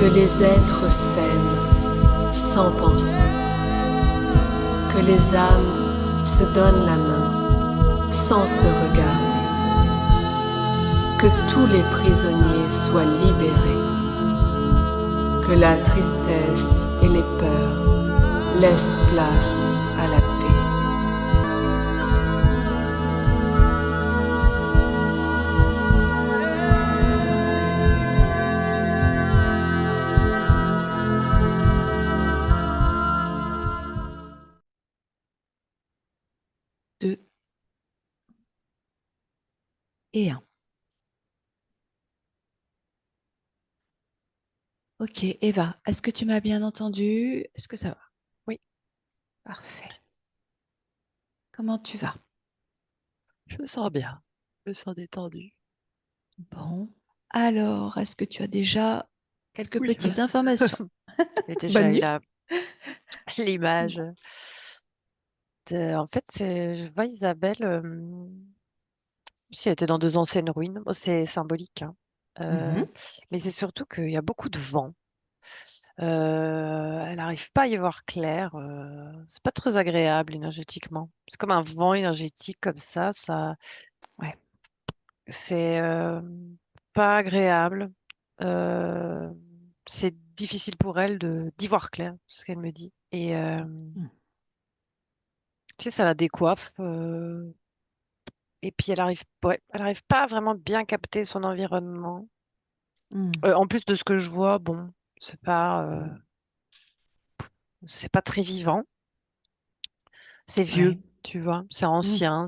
Que les êtres s'aiment sans penser, que les âmes se donnent la main sans se regarder, que tous les prisonniers soient libérés, que la tristesse et les peurs laissent place à la paix. Deux et un. Ok, Eva, est-ce que tu m'as bien entendu? Est-ce que ça va? Oui. Parfait. Comment tu vas? Je me sens bien. Je me sens détendue. Bon. Alors, est-ce que tu as déjà quelques Oui. petites informations? J'ai déjà Bonne eu nuit. l'image. Bon. En fait, je vois Isabelle, si elle était dans deux anciennes ruines. Bon, c'est symbolique, hein. Mhm. Mais c'est surtout qu'il y a beaucoup de vent. Elle n'arrive pas à y voir clair. C'est pas très agréable énergétiquement. C'est comme un vent énergétique comme ça, Ouais. c'est pas agréable. Euh, c'est difficile pour elle de d'y voir clair, ce qu'elle me dit. Et Mm. tu sais, ça la décoiffe. Et puis elle arrive pas à vraiment bien capter son environnement. Mm. En plus de ce que je vois, bon, c'est pas, euh, c'est pas très vivant. C'est vieux, Ouais. tu vois. C'est Mm. ancien,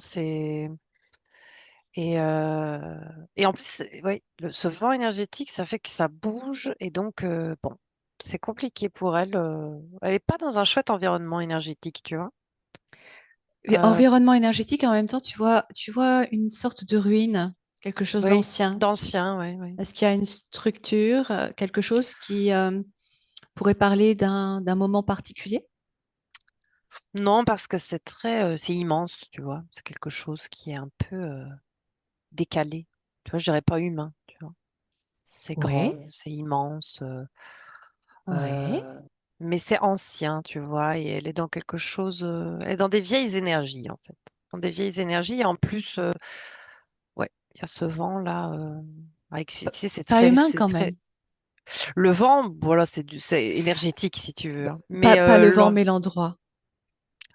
et, euh, et en plus, ouais, ce vent énergétique, ça fait que ça bouge et donc bon, c'est compliqué pour elle. Elle est pas dans un chouette environnement énergétique, tu vois. Et Euh, environnement énergétique, en même temps, tu vois une sorte de ruine, quelque chose oui, d'ancien. d'ancien, oui, oui. Est-ce qu'il y a une structure, quelque chose qui pourrait parler d'un moment particulier? Non, parce que c'est immense, tu vois. C'est quelque chose qui est un peu décalé. Tu vois, je dirais pas humain, tu vois. C'est grand, Ouais. c'est immense. Ouais. Euh, mais c'est ancien, tu vois, et elle est dans quelque chose, elle est dans des vieilles énergies, en fait. Dans des vieilles énergies, et en plus, ouais, il y a ce vent-là, avec, tu sais, Pas humain c'est quand très, même. le vent, voilà, c'est énergétique, si tu veux, Bah, hein. Pas, Mais, pas le vent, mais l'endroit.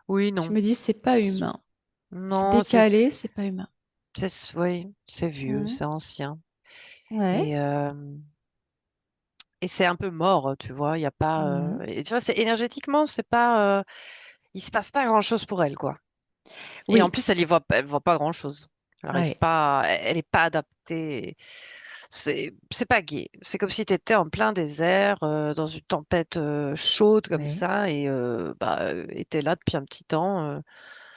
oui, Je non, me dis, c'est pas humain. C'est non, décalé, c'est pas humain. oui, c'est vieux, Mhm. c'est ancien. Ouais. Et, euh, et c'est un peu mort, tu vois, il y a pas, Mhm. et tu vois, c'est énergétiquement, c'est pas, il se passe pas grand-chose pour elle, quoi. Et en Oui. plus, elle voit pas grand-chose. Elle arrive Ouais. pas, elle est pas adaptée. C'est pas gai. C'est comme si tu étais en plein désert, dans une tempête chaude comme Ouais. ça, et était là depuis un petit temps.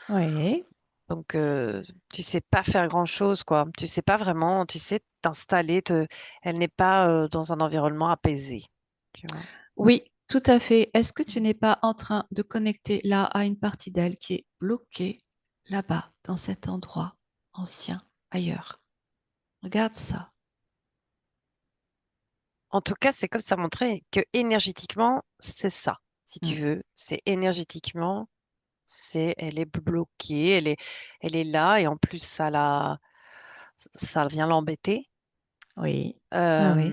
Ouais. Donc, tu sais pas faire grand-chose, quoi. Tu sais pas vraiment, tu sais t'installer. Elle n'est pas dans un environnement apaisé, tu vois. Oui, tout à fait. Est-ce que tu n'es pas en train de connecter là à une partie d'elle qui est bloquée là-bas, dans cet endroit ancien, ailleurs? Regarde ça. En tout cas, c'est comme ça montrait que énergétiquement, c'est ça, si tu Mm. veux. C'est énergétiquement. Elle est bloquée, elle est là et en plus ça vient l'embêter. Oui. Ah oui.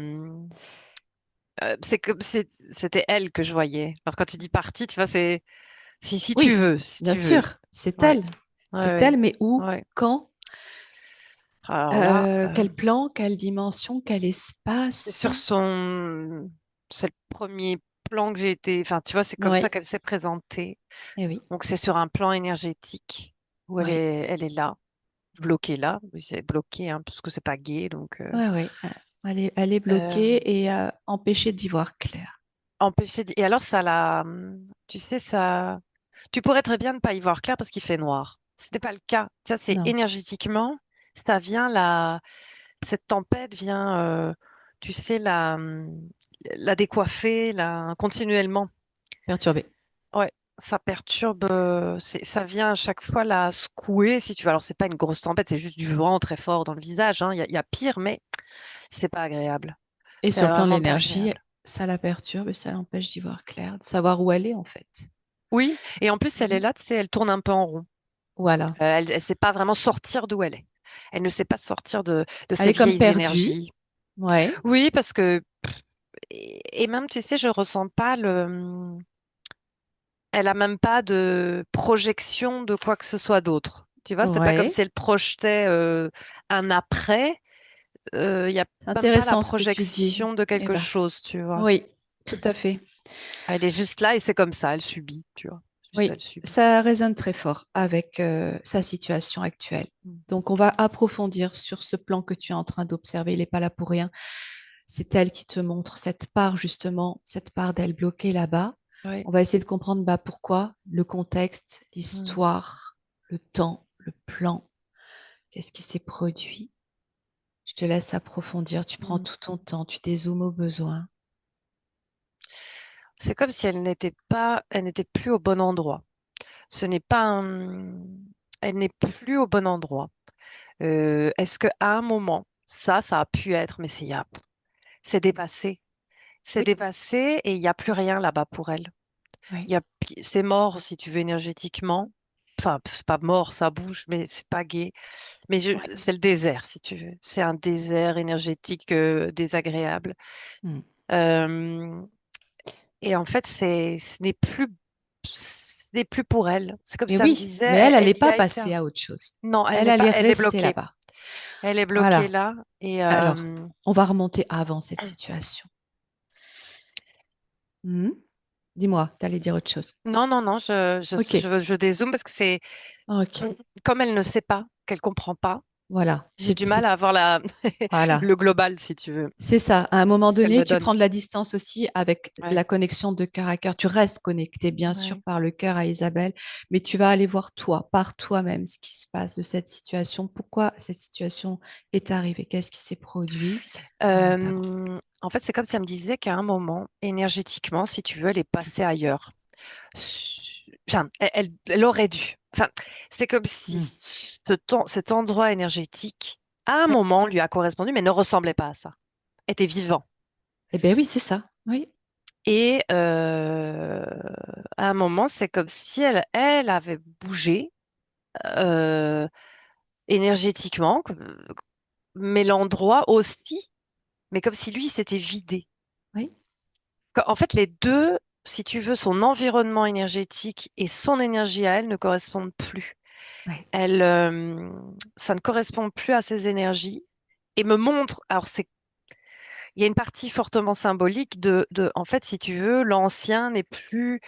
Euh, c'est comme c'était elle que je voyais. Alors quand tu dis partie, tu vois, c'est si tu Oui, veux, si bien tu veux. sûr, c'est Ouais, elle. C'est ouais, elle, mais où? ouais. Quand? Alors là, Quel plan? Quelle dimension? Quel c'est espace? sur c'est le premier plan que j'ai été. Enfin, tu vois, c'est comme ça Oui. qu'elle s'est présentée. Eh oui. Donc c'est sur un plan énergétique où Oui. elle est là, bloquée là. Oui, c'est bloqué, hein, parce que c'est pas gay, donc. Oui, oui. Elle est Euh, bloquée et empêchée d'y voir clair. Et alors, tu sais, tu pourrais très bien ne pas y voir clair parce qu'il fait noir. C'était pas le cas. Ça, c'est Non. énergétiquement, ça vient cette tempête vient, tu sais, la décoiffer, continuellement. Perturbée. Ouais, ça perturbe, ça vient à chaque fois la secouer, si tu veux. Alors, c'est pas une grosse tempête, c'est juste du vent très fort dans le visage, hein. Il y a pire, mais c'est pas agréable. Et C'est sur le plan de vraiment pas l'énergie, agréable. ça la perturbe et ça l'empêche d'y voir clair, de savoir où elle est en fait. Oui, et en plus, elle est Mhm. là, tu sais, elle tourne un peu en rond. Voilà. Elle ne sait pas vraiment sortir d'où elle est. Elle ne sait pas sortir de Elle ces est comme vieilles perdue. énergies. Ouais. Oui, parce que, et même, tu sais, je ressens pas elle a même pas de projection de quoi que ce soit d'autre. Tu vois, c'est pas comme Ouais. si elle projetait un après. Il n'y a C'est même pas la intéressant ce que tu dis, projection de quelque Eva. chose, tu vois. Oui, tout à fait. Elle est juste là et c'est comme ça, elle subit, tu vois. Juste, Oui, elle subit. ça résonne très fort avec sa situation actuelle. Mm. Donc, on va approfondir sur ce plan que tu es en train d'observer. Il n'est pas là pour rien. C'est elle qui te montre cette part, justement, cette part d'elle bloquée là-bas. Oui. On va essayer de comprendre bah, pourquoi, le contexte, Mm. l'histoire, le temps, le plan, qu'est-ce qui s'est produit. Je te laisse approfondir. Tu prends Mm. tout ton temps, tu dézoomes au besoin. C'est comme si elle n'était plus au bon endroit. Ce n'est pas elle n'est plus au bon endroit. Est-ce qu'à un moment, ça a pu être, mais c'est dépassé. C'est Oui, dépassé et il n'y a plus rien là-bas pour elle. oui, C'est mort, si tu veux, énergétiquement. Enfin, c'est pas mort, ça bouge, mais c'est pas gai. oui. C'est le désert, si tu veux. C'est un désert énergétique désagréable. Hmm. Euh, et en fait, ce n'est plus pour elle. C'est comme Mais ça me oui, disait, mais elle, elle n'est elle y pas a été. passée à autre chose. Non, Elle, elle est elle est restée bloquée. là-bas. Elle est bloquée Voilà. là. Et Alors, on va remonter avant cette situation. Hmm. Dis-moi, tu allais dire autre chose. non, non, non, Ok, je dézoome parce que c'est ok. comme elle ne sait pas, qu'elle comprend pas. Voilà. J'ai du mal à avoir Voilà. le global, si tu veux, C'est ça. À un moment ce qu'elle donné, me tu donne. prends de la distance aussi avec Ouais, la connexion de cœur à cœur. Tu restes connecté, bien sûr, ouais. par le cœur à Isabelle, mais tu vas aller voir toi, par toi-même, ce qui se passe de cette situation. Pourquoi cette situation est arrivée? Qu'est-ce qui s'est produit? Remonte avant. En fait, c'est comme si elle me disait qu'à un moment, énergétiquement, si tu veux, elle est passée ailleurs. Enfin, elle aurait dû. Enfin, c'est comme si Hmm. cet endroit énergétique, à un Oui. moment, lui a correspondu, mais ne ressemblait pas à ça. Était vivant. Eh bien oui, c'est ça. Oui. Et à un moment, c'est comme si elle avait bougé euh, énergétiquement, mais l'endroit aussi, mais comme si lui s'était vidé. Oui. En fait, les deux, si tu veux, son environnement énergétique et son énergie à elle ne correspondent plus. Oui. Elle, ça ne correspond plus à ses énergies et me montre. Alors, il y a une partie fortement symbolique en fait, si tu veux, l'ancien n'est plus,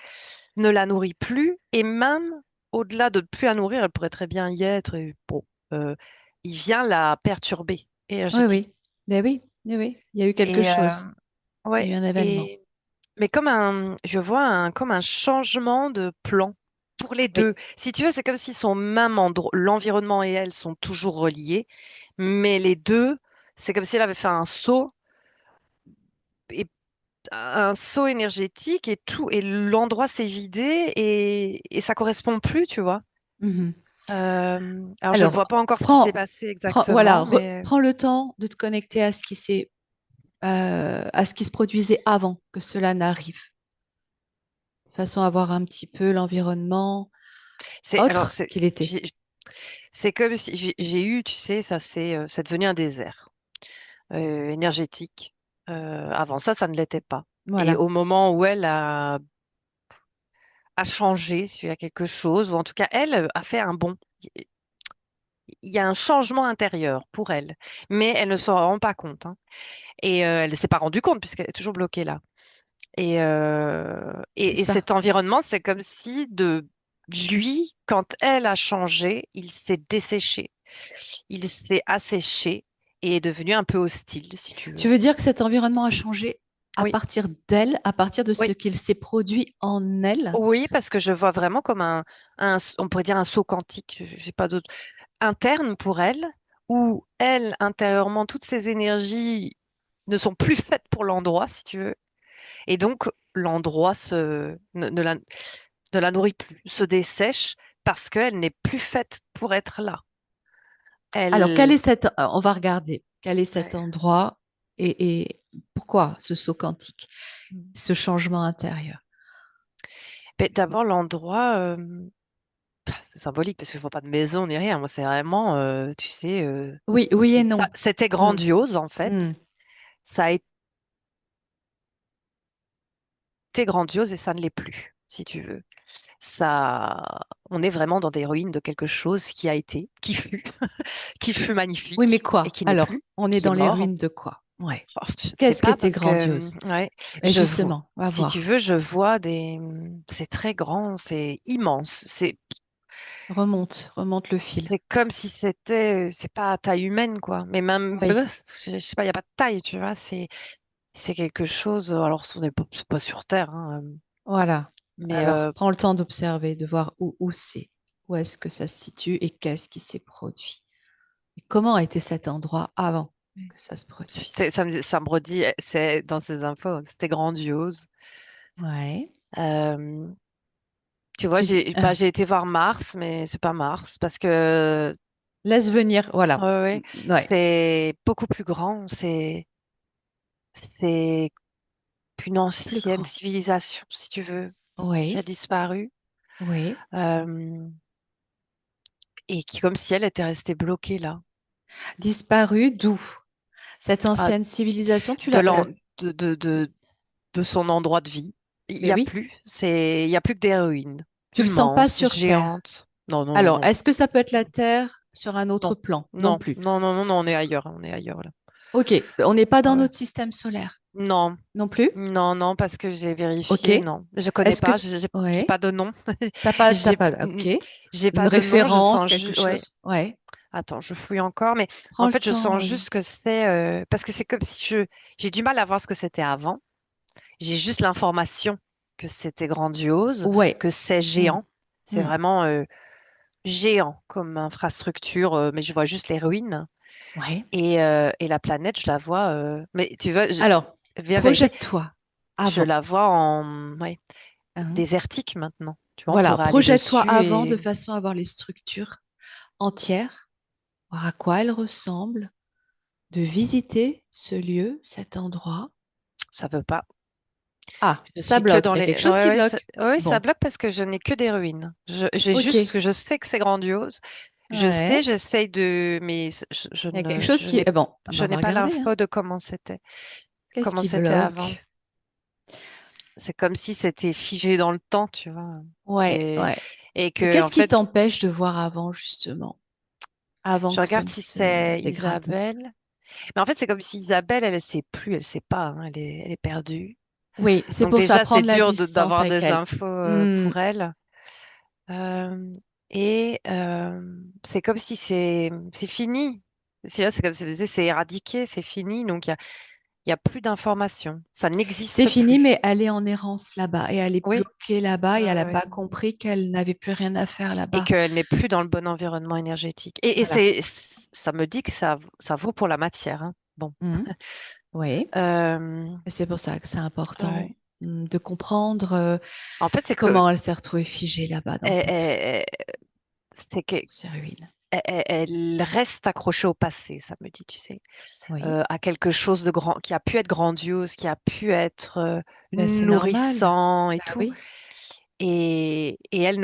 ne la nourrit plus et même au-delà de ne plus la nourrir, elle pourrait très bien y être. Et bon, euh, il vient la perturber Oui, énergétiquement. oui. Ben oui, oui, oui. Il y a eu quelque Et chose. Il y ouais, a eu un événement. et mais je vois comme un changement de plan pour les Oui. deux. Si tu veux, c'est comme si son même endroit, l'environnement et elle sont toujours reliés, mais les deux, c'est comme si elle avait fait un saut, et un saut énergétique et tout, et l'endroit s'est vidé et ça correspond plus, tu vois. Mhm. Alors je ne vois Alors, pas encore ce qui s'est passé voilà, exactement, mais prends le temps de te connecter à ce qui à ce qui se produisait avant que cela n'arrive, de façon à voir un petit peu l'environnement alors autre qu'il était. c'est comme si j'ai eu, tu sais, c'est devenu un désert. Énergétique. Avant ça, ça ne l'était pas. Et Voilà. au moment où a changé, il y a quelque chose, ou en tout cas, elle a fait un bond. Il y a un changement intérieur pour elle, mais elle ne s'en rend pas compte, hein. Et elle ne s'est pas rendue compte puisqu'elle est toujours bloquée là. C'est Et ça. cet environnement, c'est comme si de lui, quand elle a changé, il s'est desséché, il s'est asséché et est devenu un peu hostile, si tu veux. Tu veux dire que cet environnement a changé à Oui. partir d'elle, à partir de ce Oui. qu'il s'est produit en elle? Oui, parce que je vois vraiment comme on pourrait dire un saut quantique, j'ai pas d'autre, interne pour elle, où elle, intérieurement, toutes ses énergies ne sont plus faites pour l'endroit, si tu veux. Et donc, l'endroit ne la nourrit plus, se dessèche parce qu'elle n'est plus faite pour être là. Alors, quel est Elle, on va regarder, quel est cet ouais. endroit et Pourquoi ce saut quantique, Mm. ce changement intérieur? Mais d'abord, l'endroit, c'est symbolique parce qu'il ne faut pas de maison ni rien. Moi, c'est vraiment, tu sais, Oui, oui et non. c'était Mm, grandiose en mm. fait. Ça a été grandiose et ça ne l'est plus, si tu veux. Ça, on est vraiment dans des ruines de quelque chose qui a été, qui fut, qui fut Oui, mais magnifique et quoi? qui n'est Alors, plus, on est qui est dans les mort. ruines de quoi? Ouais. Oh, je sais Qu'est-ce qui pas était parce que, grandiose? ouais, Et je vois. justement, on va Si tu voir. veux, je vois c'est très grand, c'est immense. Remonte, remonte le fil. C'est comme si c'est pas à taille humaine, quoi. Mais même, Oui, je sais pas, il n'y a pas de taille, tu vois. C'est quelque chose. Alors, ce n'est pas, c'est pas sur Terre, hein, voilà. mais Alors, prends le temps d'observer, de voir où c'est, où est-ce que ça se situe et qu'est-ce qui s'est produit. Et comment a été cet endroit avant que ça se produise? ça me redit, c'est dans ces infos, c'était grandiose. Ouais. Euh, Tu vois, Tu dis, j'ai été voir Mars, mais c'est pas Mars parce que laisse venir, ouais, voilà. ouais, Ouais. c'est beaucoup plus grand. C'est une Plus ancienne grand. civilisation, si tu veux, qui a Oui, disparu oui. euh, et qui, comme si elle était restée bloquée là. Disparu d'où? Cette Ah, ancienne civilisation, tu de, l'as. l'en- de son endroit de vie. Il Mais y a oui, plus. Il y a plus que des ruines tu le sens pas immenses, sur Terre. géantes. Non, non, non, Alors, non, est-ce que ça peut être la Terre sur un autre non, plan? Non non, plus. non, non, non, non, on est ailleurs, on est ailleurs là. Ok, on n'est pas Ouais, dans ouais. notre système solaire Non, non plus. non, non, parce que j'ai Ok. vérifié, non. Je connais Est-ce que... pas, j'ai Ouais. pas de nom. T'as J'ai pas... mm, Ok. j'ai Une pas de nom, je référence, sens quelque juste. Ouais, chose. Ouais. attends, je fouille encore, mais Prends en le fait, je temps, sens vas-y. juste que c'est. Parce que c'est comme si j'ai du mal à voir ce que c'était avant. J'ai juste l'information que c'était grandiose, Ouais. que c'est Hmm, géant. C'est hmm. vraiment géant comme infrastructure, mais je vois juste les ruines. Ouais. Et la planète, je la vois. Mais tu vois, Alors, bien vérité, projette-toi je avant. la vois en. Ouais, Hein. désertique maintenant. Tu vois, on Voilà, pourrait aller projette-toi dessus avant de et façon à avoir les structures entières, voir à quoi elles ressemblent, de visiter ce lieu, cet endroit. ça veut pas. Ah, Je ça suis que bloque. dans Il y a les. quelque chose Ouais, qui ouais, ça, bloque. ouais, ça Bon, bloque parce que je n'ai que des ruines. J'ai ok. juste que je sais que c'est grandiose. Je sais, Ouais. j'essaye de, mais Il y a quelque chose qui... Bon, ah ben, je on va n'ai pas regarder, hein. l'info de Qu'est-ce comment qui c'était avant. bloque? C'est comme si c'était figé dans le temps, tu vois. Ouais, C'est ouais. et Mais que en qu'est-ce qui fait, t'empêche de voir avant, justement, avant je que ça regarde ne si se c'est dégrade? Isabelle. Mais en fait, c'est comme si Isabelle, elle sait plus, elle sait pas, hein, elle est perdue. Oui, c'est Donc pour ça, déjà, c'est prendre la dur distance d'avoir avec des elle. infos Hmm, pour elle. Euh, c'est comme si c'est fini. C'est comme si c'est éradiqué, c'est fini. Donc il y a plus d'informations. Ça c'est n'existe fini, plus. mais elle est en errance là-bas et elle est Oui, bloquée là-bas et elle ouais, n'a ouais. pas compris qu'elle n'avait plus rien à faire Et là-bas. qu'elle n'est plus dans le bon environnement énergétique. Et Voilà. ça me dit que ça vaut pour la matière, hein. Bon. Hmm, oui. Euh, Et c'est pour ça que c'est important ouais. de comprendre En fait, c'est que comment elle s'est retrouvée figée là-bas dans elle- cette, elle- c'est que ces ruines. elle reste accrochée au passé, ça me dit, tu sais, Oui, à quelque chose de grand, qui a pu être grandiose, qui a pu être ben, c'est normal. nourrissant et Ben tout. oui. Et elle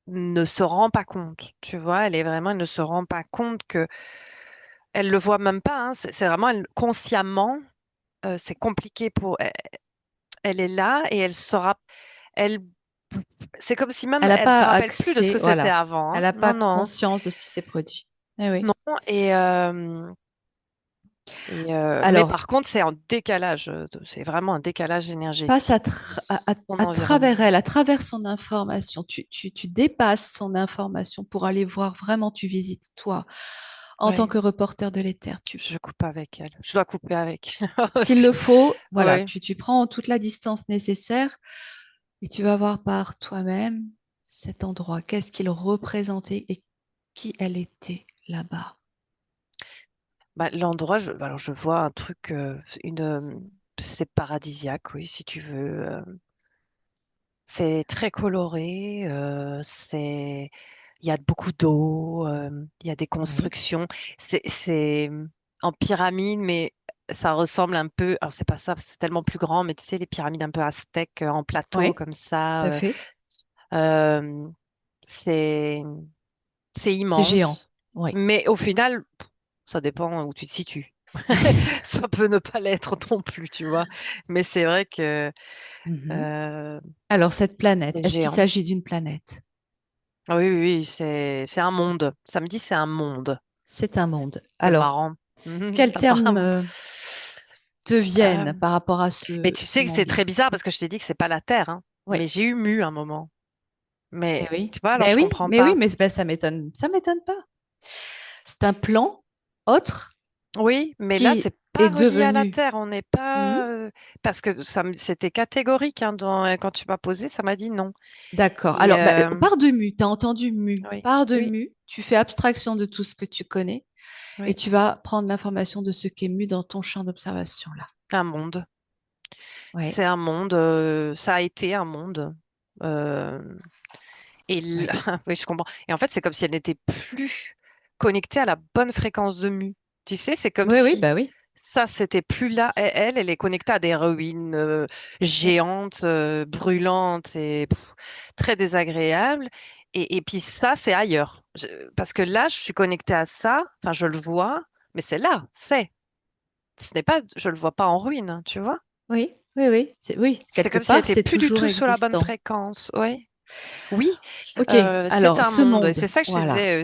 ne se rend pas compte, tu vois, elle ne se rend pas compte que, elle le voit même pas, hein, c'est vraiment, consciemment, c'est compliqué pour elle, elle est là et elle, c'est comme si même Elle n'a elle se pas rappelle plus de ce accès, que c'était voilà. avant, Elle hein. n'a pas Non, non, conscience de ce qui s'est produit. Eh oui. non. Mais Alors, par contre, c'est en décalage, c'est vraiment un décalage passe énergétique, à son environnement. travers elle, à travers son information. Tu dépasses son information pour aller voir vraiment, tu visites toi, en tant Ouais, que reporter de l'éther. je coupe avec elle. Je dois couper avec elle S'il aussi. le faut, voilà, Ouais. tu prends toute la distance nécessaire et tu vas voir par toi-même cet endroit, qu'est-ce qu'il représentait et qui elle était là-bas. Bah, l'endroit, alors je vois un truc, c'est paradisiaque, oui, si tu veux. C'est très coloré, il y a beaucoup d'eau, il y a des Oui. constructions. C'est en pyramide, mais ça ressemble un peu, alors c'est pas ça, c'est tellement plus grand, mais tu sais, les pyramides un peu aztèques en plateau Oui, comme tout à ça. fait. Euh, c'est, c'est C'est géant. immense, Oui. mais au final, ça dépend où tu te situes. Ça peut ne pas l'être non plus, tu vois. Mais c'est vrai que Mhm. euh, Alors, cette planète, c'est est-ce qu'il géant. s'agit d'une planète? Oui, oui, oui, c'est un monde. Ça me dit c'est un monde. C'est un monde. C'est Alors, marrant. Mhm, quels termes apparemment. te Euh, viennent par rapport à mais ce, tu ce sais que c'est monde-là? très bizarre parce que je t'ai dit que c'est pas la Terre, hein. Oui, Mais j'ai eu mu un moment. mais Mais oui, tu vois, alors mais je oui, comprends mais oui, pas. mais ben, ça m'étonne pas. C'est un plan autre Oui, mais là, qui c'est est pas relié à la devenu. Terre. On n'est Mhm. pas parce que c'était catégorique hein, quand tu m'as posé, ça m'a dit non. D'accord. Et Alors, bah, part de mu, tu as entendu mu. oui, Part de oui, mu, tu fais abstraction de tout ce que tu connais et oui, tu vas prendre l'information de ce qui est mu dans ton champ d'observation là. un monde. Oui, C'est un monde. Ça a été un monde. Euh, oui, oui, je comprends. Et en fait, c'est comme si elle n'était plus connectée à la bonne fréquence de mu. Tu sais, c'est comme oui, oui, si bah oui. ça, c'était plus là. Et elle est connectée à des ruines Oui, géantes, brûlantes et très désagréables. Et puis ça, c'est ailleurs. Parce que là, je suis connectée à ça. Enfin, je le vois, mais c'est là, c'est. Ce n'est pas, je le vois pas en ruine, hein, tu vois. oui, oui, oui. Oui, C'est quelque comme si elle part, était c'est plus du toujours tout sur la bonne existant. fréquence. Oui. Oui, Ok, c'est alors un ce monde. Et monde, c'est ça que je te voilà, disais.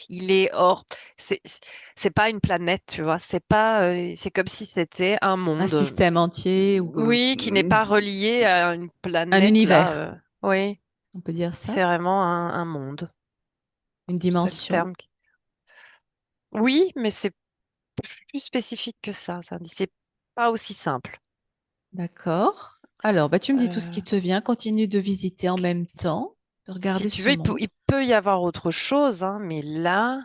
Il est hors. C'est pas une planète, tu vois. C'est pas. C'est comme si c'était un un monde. système entier ou Oui, qui n'est pas relié à une un planète là. univers, Oui, on peut dire ça, c'est vraiment un monde. une C'est le dimension. terme. Oui, mais c'est plus spécifique que ça. C'est pas aussi simple. D'accord. Alors, bah, tu me dis tout ce Euh, qui te vient. Continue de visiter en même temps, de Si regarder tu ce veux, monde. il peut y avoir autre chose, hein, mais là.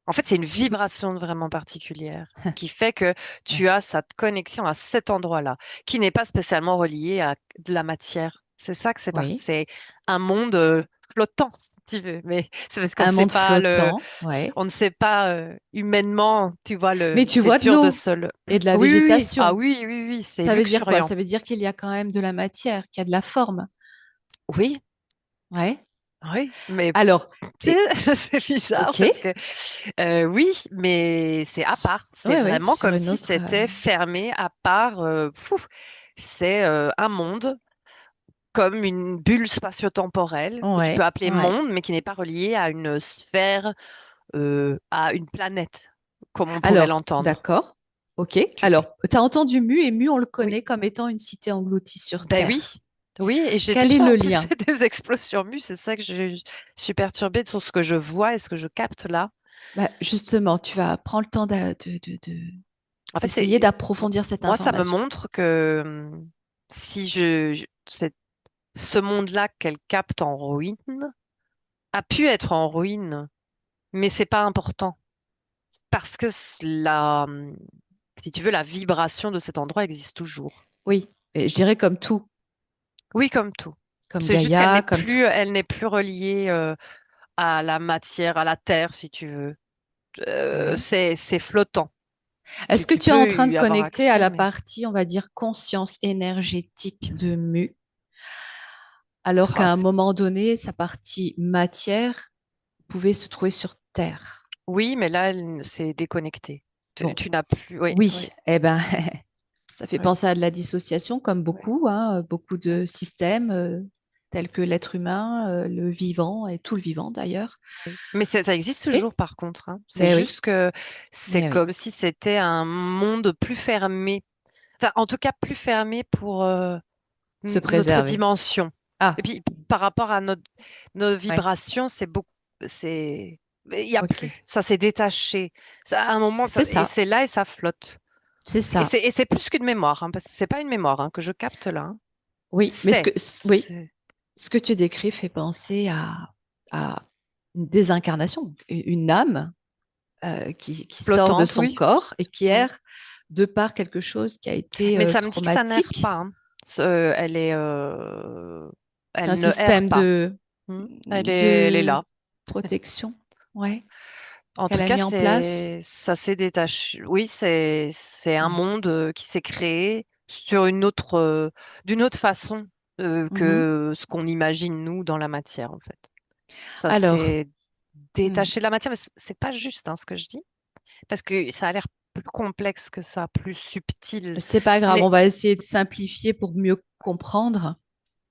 En fait, c'est une vibration vraiment particulière qui fait que tu Ouais. as cette connexion à cet endroit-là, qui n'est pas spécialement relié à de la matière. C'est ça que Oui. c'est un monde flottant, si tu veux. Mais c'est parce qu'on ne Un sait monde pas flottant, ouais. on ne sait pas humainement, tu vois, Mais tu c'est vois de dur de l'eau se et de la Oui, oui, oui. Ah végétation. oui, oui, oui, c'est Ça veut dire quoi? luxuriant. Ça veut dire qu'il y a quand même de la matière, qu'il y a de la forme. Oui, Ouais. oui, mais Alors, et, c'est bizarre ok. parce que oui, mais c'est à part. C'est Ouais, ouais, vraiment sur comme une si autre. c'était fermé à part. C'est un monde comme une bulle spatio-temporelle que tu peux Ouais, appeler ouais. monde, mais qui n'est pas relié à une sphère, à une planète, comme on pourrait Alors, l'entendre. d'accord. Ok. Tu... Alors, tu as entendu Mu et Mu, on le Oui, connaît comme étant une cité engloutie sur ben oui. Terre. Oui, et j'ai Quel est déjà le en plus lien? fait des explos sur Mu, c'est ça que je suis perturbée sur ce que je vois et ce que je capte là. Bah, justement, tu vas prendre le temps En fait, d'essayer bon, d'approfondir cette moi, ça me information. montre que si ce monde-là qu'elle capte en ruine a pu être en ruine, mais c'est pas important parce que si tu veux, la vibration de cet endroit existe toujours. Oui, et je dirais comme tout, Oui, comme tout. comme C'est juste qu'elle Gaïa, comme tout. elle n'est plus reliée à la matière, à la terre, si tu veux. Ouais. C'est flottant. Est-ce que Tu tu es en peux train de y avoir connecter à accès, la mais partie, on va dire, conscience énergétique de Mu, alors ah, qu'à un moment donné, sa partie matière pouvait se trouver sur Terre? oui, mais là, elle s'est déconnectée. Bon, Tu n'as plus. Oui, oui, oui, eh ben, ça fait oui. penser à de la dissociation, comme beaucoup, hein, beaucoup Oui. de systèmes tels que l'être humain, le vivant et tout le vivant d'ailleurs. Oui. Mais ça existe Oui, toujours par contre, hein. C'est mais oui, juste que c'est mais oui, comme si c'était un monde plus fermé. Enfin, en tout cas, plus fermé pour se notre préserver. dimension. Et Ah, puis, par rapport à nos ouais, vibrations, c'est beaucoup. C'est, il y a ok. plus. Ça s'est détaché. Ça, à un moment, C'est et ça, c'est là et ça flotte. c'est ça. Et c'est plus qu'une mémoire, hein, parce que c'est pas une mémoire hein, que je capte là, hein. Oui, mais oui, C'est ce que tu décris fait penser à une désincarnation, une âme qui sort de flottante, son oui. corps et qui Oui. erre de par quelque chose qui a été Mais ça me dit que ça n'erre traumatique. pas, hein. C'est un Elle ne erre système pas. Hmm. Elle est de là. protection. Ouais. En qu'elle tout a cas, mis en place. ça s'est détaché. Oui, c'est un Mm. monde qui s'est créé sur d'une autre façon Mhm. que ce qu'on imagine nous dans la matière, en fait. Ça Alors, s'est mm, détaché de la matière, mais c'est pas juste hein, ce que je dis, parce que ça a l'air plus complexe que ça, plus subtil. c'est pas grave, Mais on va essayer de simplifier pour mieux comprendre.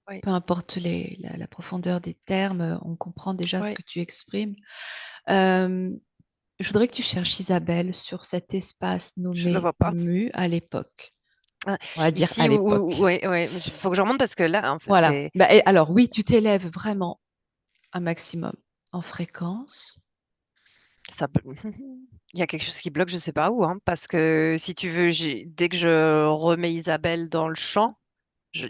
oui, Peu importe la profondeur des termes, on comprend déjà ce oui, que tu exprimes. Euh, je voudrais que tu cherches Isabelle sur cet espace je le nommé vois pas. Mu à l'époque. Ah, On va dire à ici, l'époque. ouais, ouais, il faut que je remonte parce que là, en fait, Voilà. Bah, alors oui, tu t'élèves vraiment un maximum en fréquence. ça, il y a quelque chose qui bloque, je sais pas où, hein, parce que si tu veux, dès que je remets Isabelle dans le champ,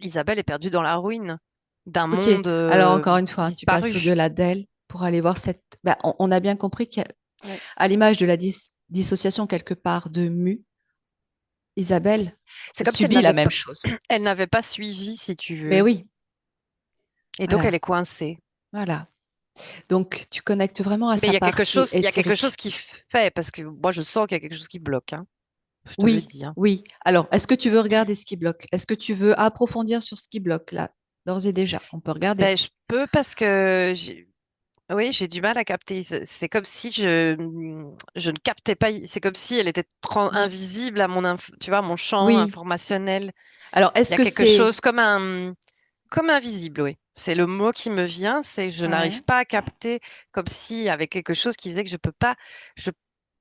Isabelle est perdue dans la ruine d'un Ok. monde Alors encore une fois, hein, tu passes disparu. au-delà d'elle pour aller voir cette. Bah, on a bien compris qu'à Ouais. l'image de la dissociation quelque part de Mu, Isabelle C'est comme si subit la même chose. elle n'avait pas suivi, si tu Mais veux, oui, et donc elle voilà, est coincée. voilà. Donc tu connectes vraiment à Mais sa partie il y a quelque chose éthérique. qui fait, parce que moi je sens qu'il y a quelque chose qui bloque, hein. Je te le Oui, dis, hein. oui. Alors, est-ce que tu veux regarder ce qui bloque? Est-ce que tu veux approfondir sur ce qui bloque là, d'ores et déjà? On peut regarder. Ben, je peux parce que oui, j'ai du mal à capter. C'est comme si je ne captais pas. C'est comme si elle était Mm. invisible à tu vois, mon champ Oui. informationnel. Alors, Il est-ce y a que quelque c'est... chose comme invisible, oui. C'est le mot qui me vient, c'est je n'arrive Ouais. pas à capter comme s'il y avait quelque chose qui disait que je peux pas, je,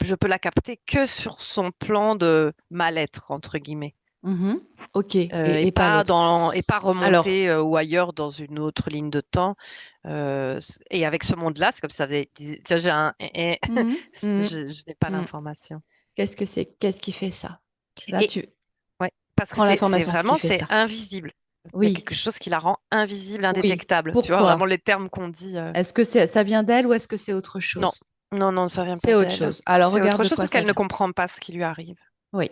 je peux la capter que sur son plan de mal-être, entre guillemets. Mhm. OK. Et pas l'autre. Et pas Alors, remonter ou ailleurs dans une autre ligne de temps. Et avec ce monde-là, c'est comme si ça faisait, tiens, j'ai un, mhm, mhm, je n'ai pas mhm. l'information. Qu'est-ce que c'est? Qu'est-ce qui fait ça? Là, Et tu ouais, parce que prends c'est l'information, ce qui vraiment, fait c'est ça. invisible. Il y a Oui, quelque chose qui la rend invisible, oui. indétectable. Tu vois, vraiment Pourquoi? les termes qu'on dit. Est-ce que ça vient d'elle ou est-ce que c'est autre Non, chose? non, non, ça vient C'est pas autre d'elle. chose. Alors, C'est regarde autre de chose quoi parce ça qu'elle ne vient. comprend pas ce qui lui arrive. Oui,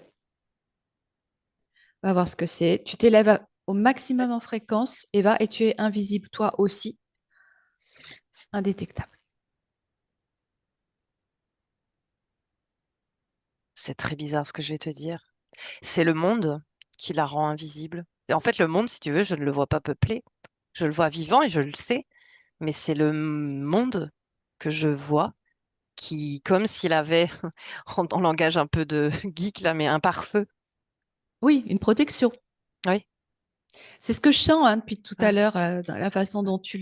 va voir ce que c'est. Tu t'élèves au maximum en fréquence et tu es invisible toi aussi, indétectable. C'est très bizarre ce que je vais te dire. C'est le monde qui la rend invisible. Et en fait, le monde, si tu veux, je ne le vois pas peuplé. Je le vois vivant et je le sais, mais c'est le monde que je vois qui, comme s'il avait, en langage un peu de geek là, mais un pare-feu. Oui, une protection. Oui, C'est ce que je sens hein, depuis tout à ouais, l'heure, dans la façon dont tu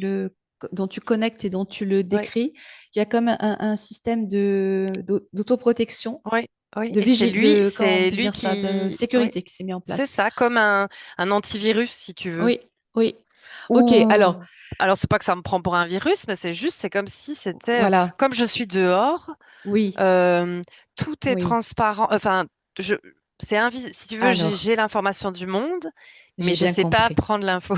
connectes et dont tu le ouais, décris. Il y a comme un système d'autoprotection, ouais, oui. de Et c'est lui, comment on c'est peut lui dire ça, de qui, oui, sécurité qui s'est mis en c'est place. ça, comme un antivirus, si tu veux. Oui, oui. Ok, alors, Ou alors c'est pas que ça me prend pour un virus, mais c'est comme si c'était, voilà. comme je suis dehors, Oui, euh, tout est oui. transparent. Enfin, je, c'est invisible. Si tu veux, Alors, j'ai l'information du monde, mais j'ai je bien sais pas compris. prendre l'info.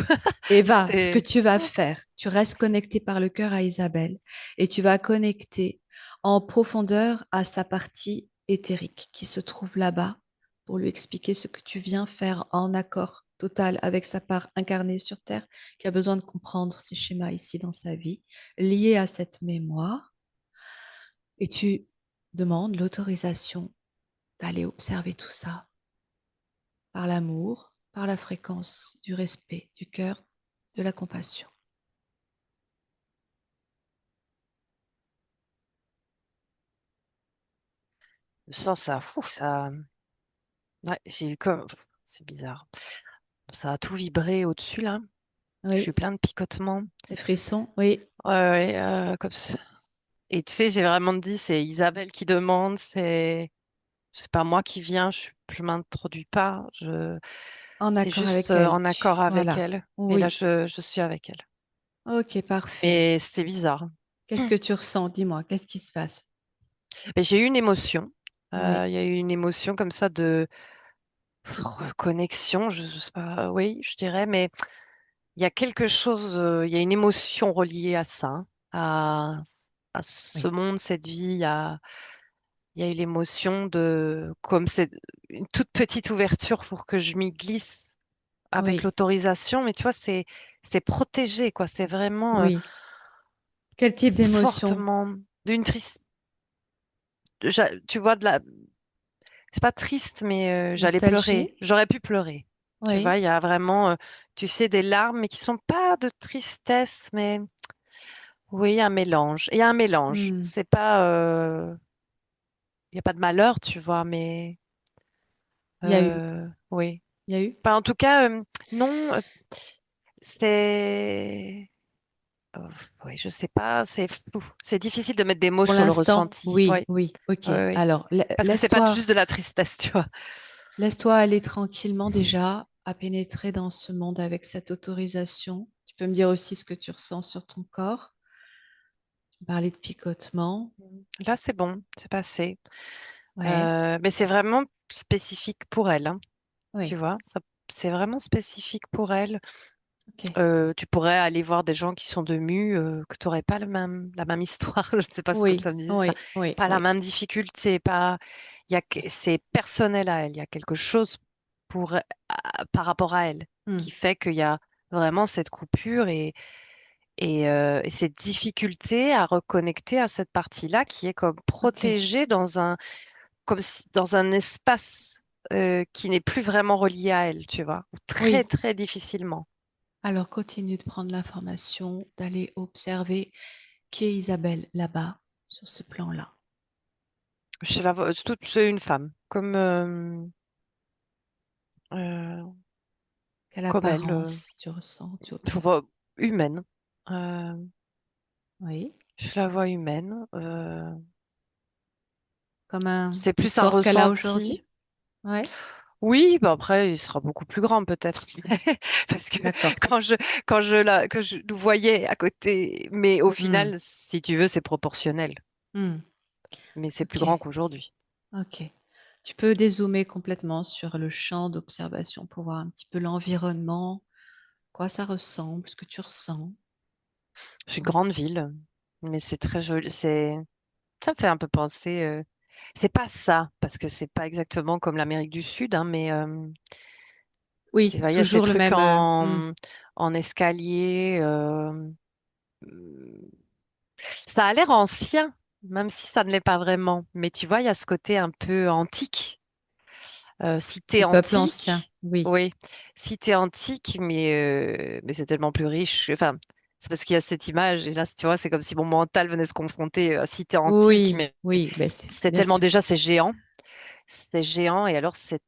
Eva, ce que C'est tu vas faire, tu restes connecté par le cœur à Isabelle et tu vas connecter en profondeur à sa partie éthérique qui se trouve là-bas pour lui expliquer ce que tu viens faire en accord total avec sa part incarnée sur Terre qui a besoin de comprendre ces schémas ici dans sa vie liés à cette mémoire et tu demandes l'autorisation d'aller observer tout ça par l'amour, par la fréquence du respect, du cœur, de la compassion. je sens ça, fou, ça. Ouais, j'ai eu comme, c'est bizarre. Ça a tout vibré au-dessus là. Je Oui. suis plein de picotements. Les frissons, oui. Ouais, ouais, comme ça. Et tu sais, j'ai vraiment dit, c'est Isabelle qui demande, c'est pas moi qui viens, je m'introduis pas, En c'est accord juste avec elle. en accord avec Voilà. elle. Et là, Oui. je suis avec elle. Ok, parfait. Mais c'était bizarre. Qu'est-ce que tu ressens? Dis-moi, qu'est-ce qui se passe? Mais j'ai eu une émotion. Oui. Il y a eu une émotion comme ça de reconnexion, je sais pas, oui, je dirais, mais il y a quelque chose, il y a une émotion reliée à ça, hein, à ce Oui. monde, cette vie. Il y a eu l'émotion de, comme c'est une toute petite ouverture pour que je m'y glisse avec Oui. l'autorisation, mais tu vois, c'est protégé, quoi. C'est vraiment Oui. Quel type d'émotion? fortement d'une tristesse. tu vois, c'est pas triste, mais j'allais Nostalgie? pleurer. J'aurais pu pleurer. Tu vois, Oui. il y a vraiment, tu sais, des larmes, mais qui sont pas de tristesse, mais oui, un mélange. Il y a un mélange. Hmm. C'est pas, il y a pas de malheur, tu vois, mais Il y a eu. oui. Il y a eu. Enfin, en tout cas, non, c'est, euh, oui, je sais pas, c'est flou. C'est difficile de mettre des mots Pour sur le l'instant, ressenti. oui, Oui, oui. Ok. oui, oui. Alors, Parce que c'est pas juste de la tristesse, tu vois. laisse-toi aller tranquillement déjà à pénétrer dans ce monde avec cette autorisation. Tu peux me dire aussi ce que tu ressens sur ton corps. Tu me parlais de picotement. Là, c'est bon, c'est passé. Ouais. Mais c'est vraiment spécifique pour elle, hein, tu Oui. vois. C'est vraiment spécifique pour elle. Ok. Tu pourrais aller voir des gens qui sont de mu, que tu n'aurais pas la même histoire. Je ne sais pas, c'est comme Oui. ça me disait ça. Oui. Oui. Pas la Oui. même difficulté, pas. C'est personnel à elle. Il y a quelque chose par rapport à elle Hmm. qui fait qu'il y a vraiment cette coupure et cette difficulté à reconnecter à cette partie-là qui est comme Ok. protégée dans un espace qui n'est plus vraiment relié à elle, tu vois, ou très Oui. très difficilement. Alors continue de prendre l'information, d'aller observer qui est Isabelle là-bas, sur ce plan-là. C'est une femme, euh, Quelle comme elle, apparence tu ressens, tu je observes? vois humaine. Euh, Oui. je la vois humaine. Comme un C'est le plus un corps qu'elle a ressenti. aujourd'hui? Ouais. Oui, bah après, il sera beaucoup plus grand peut-être. Parce que D'accord. quand que je le voyais à côté, mais au Hmm. final, si tu veux, c'est proportionnel. Hmm. Mais c'est plus Ok. grand qu'aujourd'hui. Ok. Tu peux dézoomer complètement sur le champ d'observation pour voir un petit peu l'environnement, quoi ça ressemble, ce que tu ressens. C'est une grande ville, mais c'est très joli. Ça me fait un peu penser. C'est pas ça, parce que c'est pas exactement comme l'Amérique du Sud, hein, mais tu Oui, vois, il y a ces toujours le trucs même. en escalier. Ça a l'air ancien, même si ça ne l'est pas vraiment. Mais tu vois, il y a ce côté un peu antique, cité Le peuple ancien, antique. oui. Oui, cité antique, mais c'est tellement plus riche. Enfin, c'est parce qu'il y a cette image. Et là, tu vois, c'est comme si mon mental venait se confronter à cité antique, Oui, mais oui, ben c'est c'est bien tellement sûr. déjà, c'est géant. C'est géant et alors c'est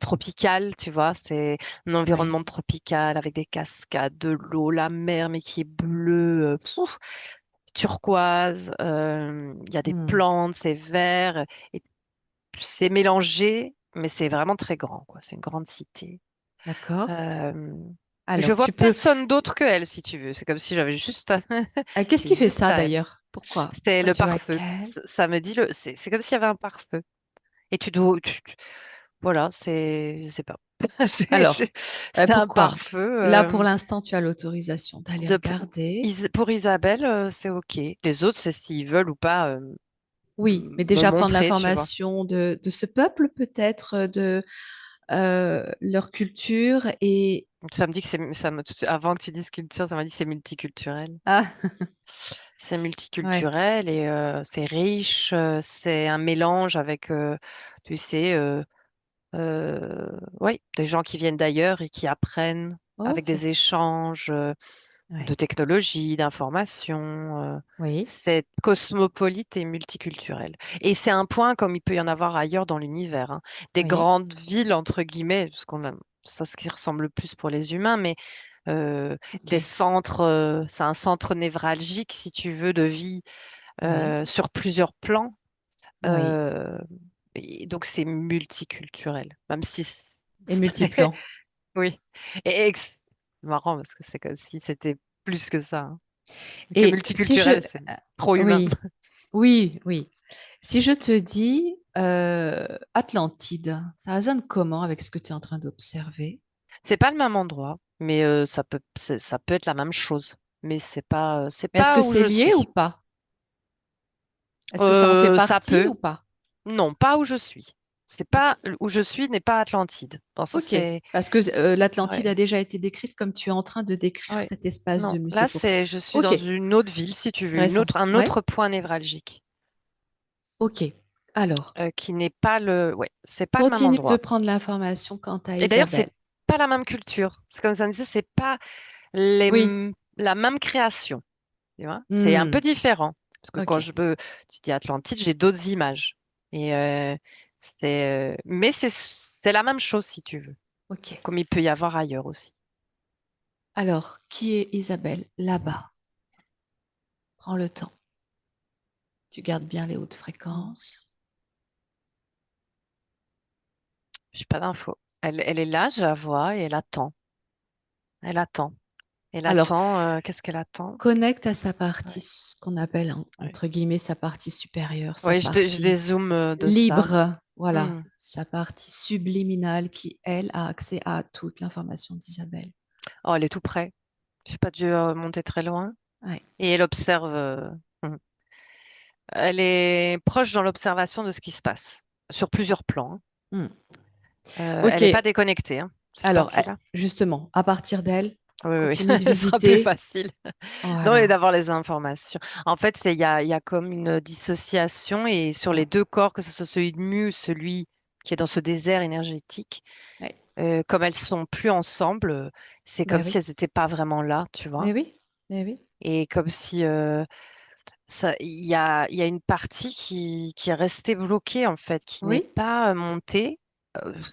tropical, tu vois, c'est un Oui. environnement tropical avec des cascades, de l'eau, la mer, mais qui est bleue, turquoise, il y a des Hmm. plantes, c'est vert, et c'est mélangé, mais c'est vraiment très grand, quoi. C'est une grande cité. D'accord. Euh, je Alors, vois tu peux. personne d'autre que elle, si tu veux. C'est comme si j'avais juste Qu'est-ce c'est qui fait juste ça à elle. d'ailleurs? Pourquoi? C'est Pourquoi le tu vois pare-feu. qu'elle? Ça me dit c'est comme s'il y avait un pare-feu. Et tu dois, voilà, je sais pas. Alors, C'est un pourquoi? pare-feu. Là, pour l'instant, tu as l'autorisation d'aller De, regarder. pour Isabelle, c'est OK. Les autres, c'est s'ils veulent ou pas Oui, mais me déjà prendre montrer, tu vois. l'information de ce peuple, peut-être, de leur culture et... Ça me dit que avant que tu dises culture, ça m'a dit que c'est multiculturel. Ah, C'est ouais, multiculturel et c'est riche, c'est un mélange avec, tu sais, oui, des gens qui viennent d'ailleurs et qui apprennent avec ok. des échanges de Ouais. technologie, d'information. Oui, C'est cosmopolite et multiculturel. Et c'est un point comme il peut y en avoir ailleurs dans l'univers, hein. Des oui, grandes villes, entre guillemets, parce qu'on a ça, ce qui ressemble le plus pour les humains, mais euh, ok. des centres, c'est un centre névralgique, si tu veux, de vie Oui, sur plusieurs plans. oui. Euh, et donc c'est multiculturel, même si Et multiplan. oui. Et marrant parce que c'est comme si c'était plus que ça, hein. Que Et si je... multiculturel, c'est trop humain. Oui, oui, oui. Si je te dis Atlantide, ça résonne comment avec ce que tu es en train d'observer? C'est pas le même endroit, mais ça peut être la même chose. Mais c'est Mais est-ce que pas où c'est je lié ou suis. pas? Est-ce que ça en fait Ça partie peut. ou pas? Non, pas où je suis. C'est Ok. pas où je suis n'est pas Atlantide. Bon, ça Ok. c'est Parce que l'Atlantide a ouais, déjà été décrite comme tu es en train de décrire ouais. cet espace Non, de nuit. là C'est pour ça. c'est je suis Ok. dans une autre ville, si tu veux, Intéressant. un Ouais. autre point névralgique, Ok. Alors, qui n'est pas ouais, c'est pas le même continue de endroit. prendre l'information quant à Et d'ailleurs, Isabelle. c'est pas la même culture. C'est comme ça me disait, c'est pas Oui. la même création. Tu vois, c'est un peu Hmm. différent. Parce que Ok. tu dis Atlantide, j'ai d'autres images. Et mais c'est la même chose si tu veux, Ok. comme il peut y avoir ailleurs aussi. Alors, qui est Isabelle? Là-bas. Prends le temps. Tu gardes bien les hautes Mm. fréquences. J'ai pas d'infos. Elle est là, je la vois et elle attend. Elle attend. Elle Alors, attend. Qu'est-ce qu'elle attend? connecte à sa partie, Ouais, ce qu'on appelle, hein, ouais. entre guillemets, sa partie supérieure, sa Ouais, j'ai des partie zooms de ça. libre, voilà, Mm. sa partie subliminale qui, elle, a accès à toute l'information d'Isabelle. Oh, elle est tout près. J'ai pas dû monter très loin. Ouais. Et elle observe. Mm. Elle est proche dans l'observation de ce qui se passe, sur plusieurs plans, hein. Hmm. Elle Ok, n'est pas déconnectée, hein, cette alors, partie-là. justement, à partir d'elle, Oui, oui, continue de elle sera plus visiter. facile. Non, et Voilà. d'avoir les informations. En fait, il y a comme une dissociation et sur les Ouais. deux corps, que ce soit celui de Mu, celui qui est dans ce désert énergétique, Ouais. comme elles sont plus ensemble, c'est comme Ben si oui, elles n'étaient pas vraiment là, tu vois. mais oui, mais oui. Et comme si il y a une partie qui est restée bloquée, en fait, qui n'est Oui. pas montée,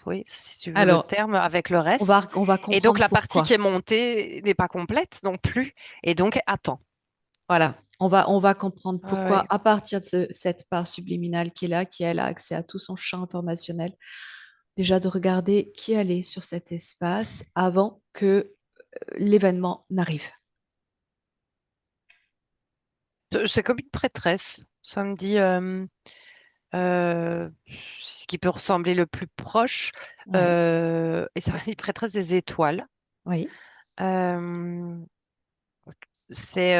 oui, si tu veux le Alors, terme, avec le reste. on va Et donc, comprendre la partie qui est pourquoi. montée n'est pas complète non plus. Et donc, attends. Voilà, on va comprendre Ouais, pourquoi ouais. à partir de cette part subliminale qui est là, qui elle a accès à tout son champ informationnel, déjà de regarder qui elle est sur cet espace avant que l'événement n'arrive. C'est comme une prêtresse. Ça me dit ce qui peut ressembler le plus proche. Oui, Et ça va être une prêtresse des étoiles. oui, Euh, c'est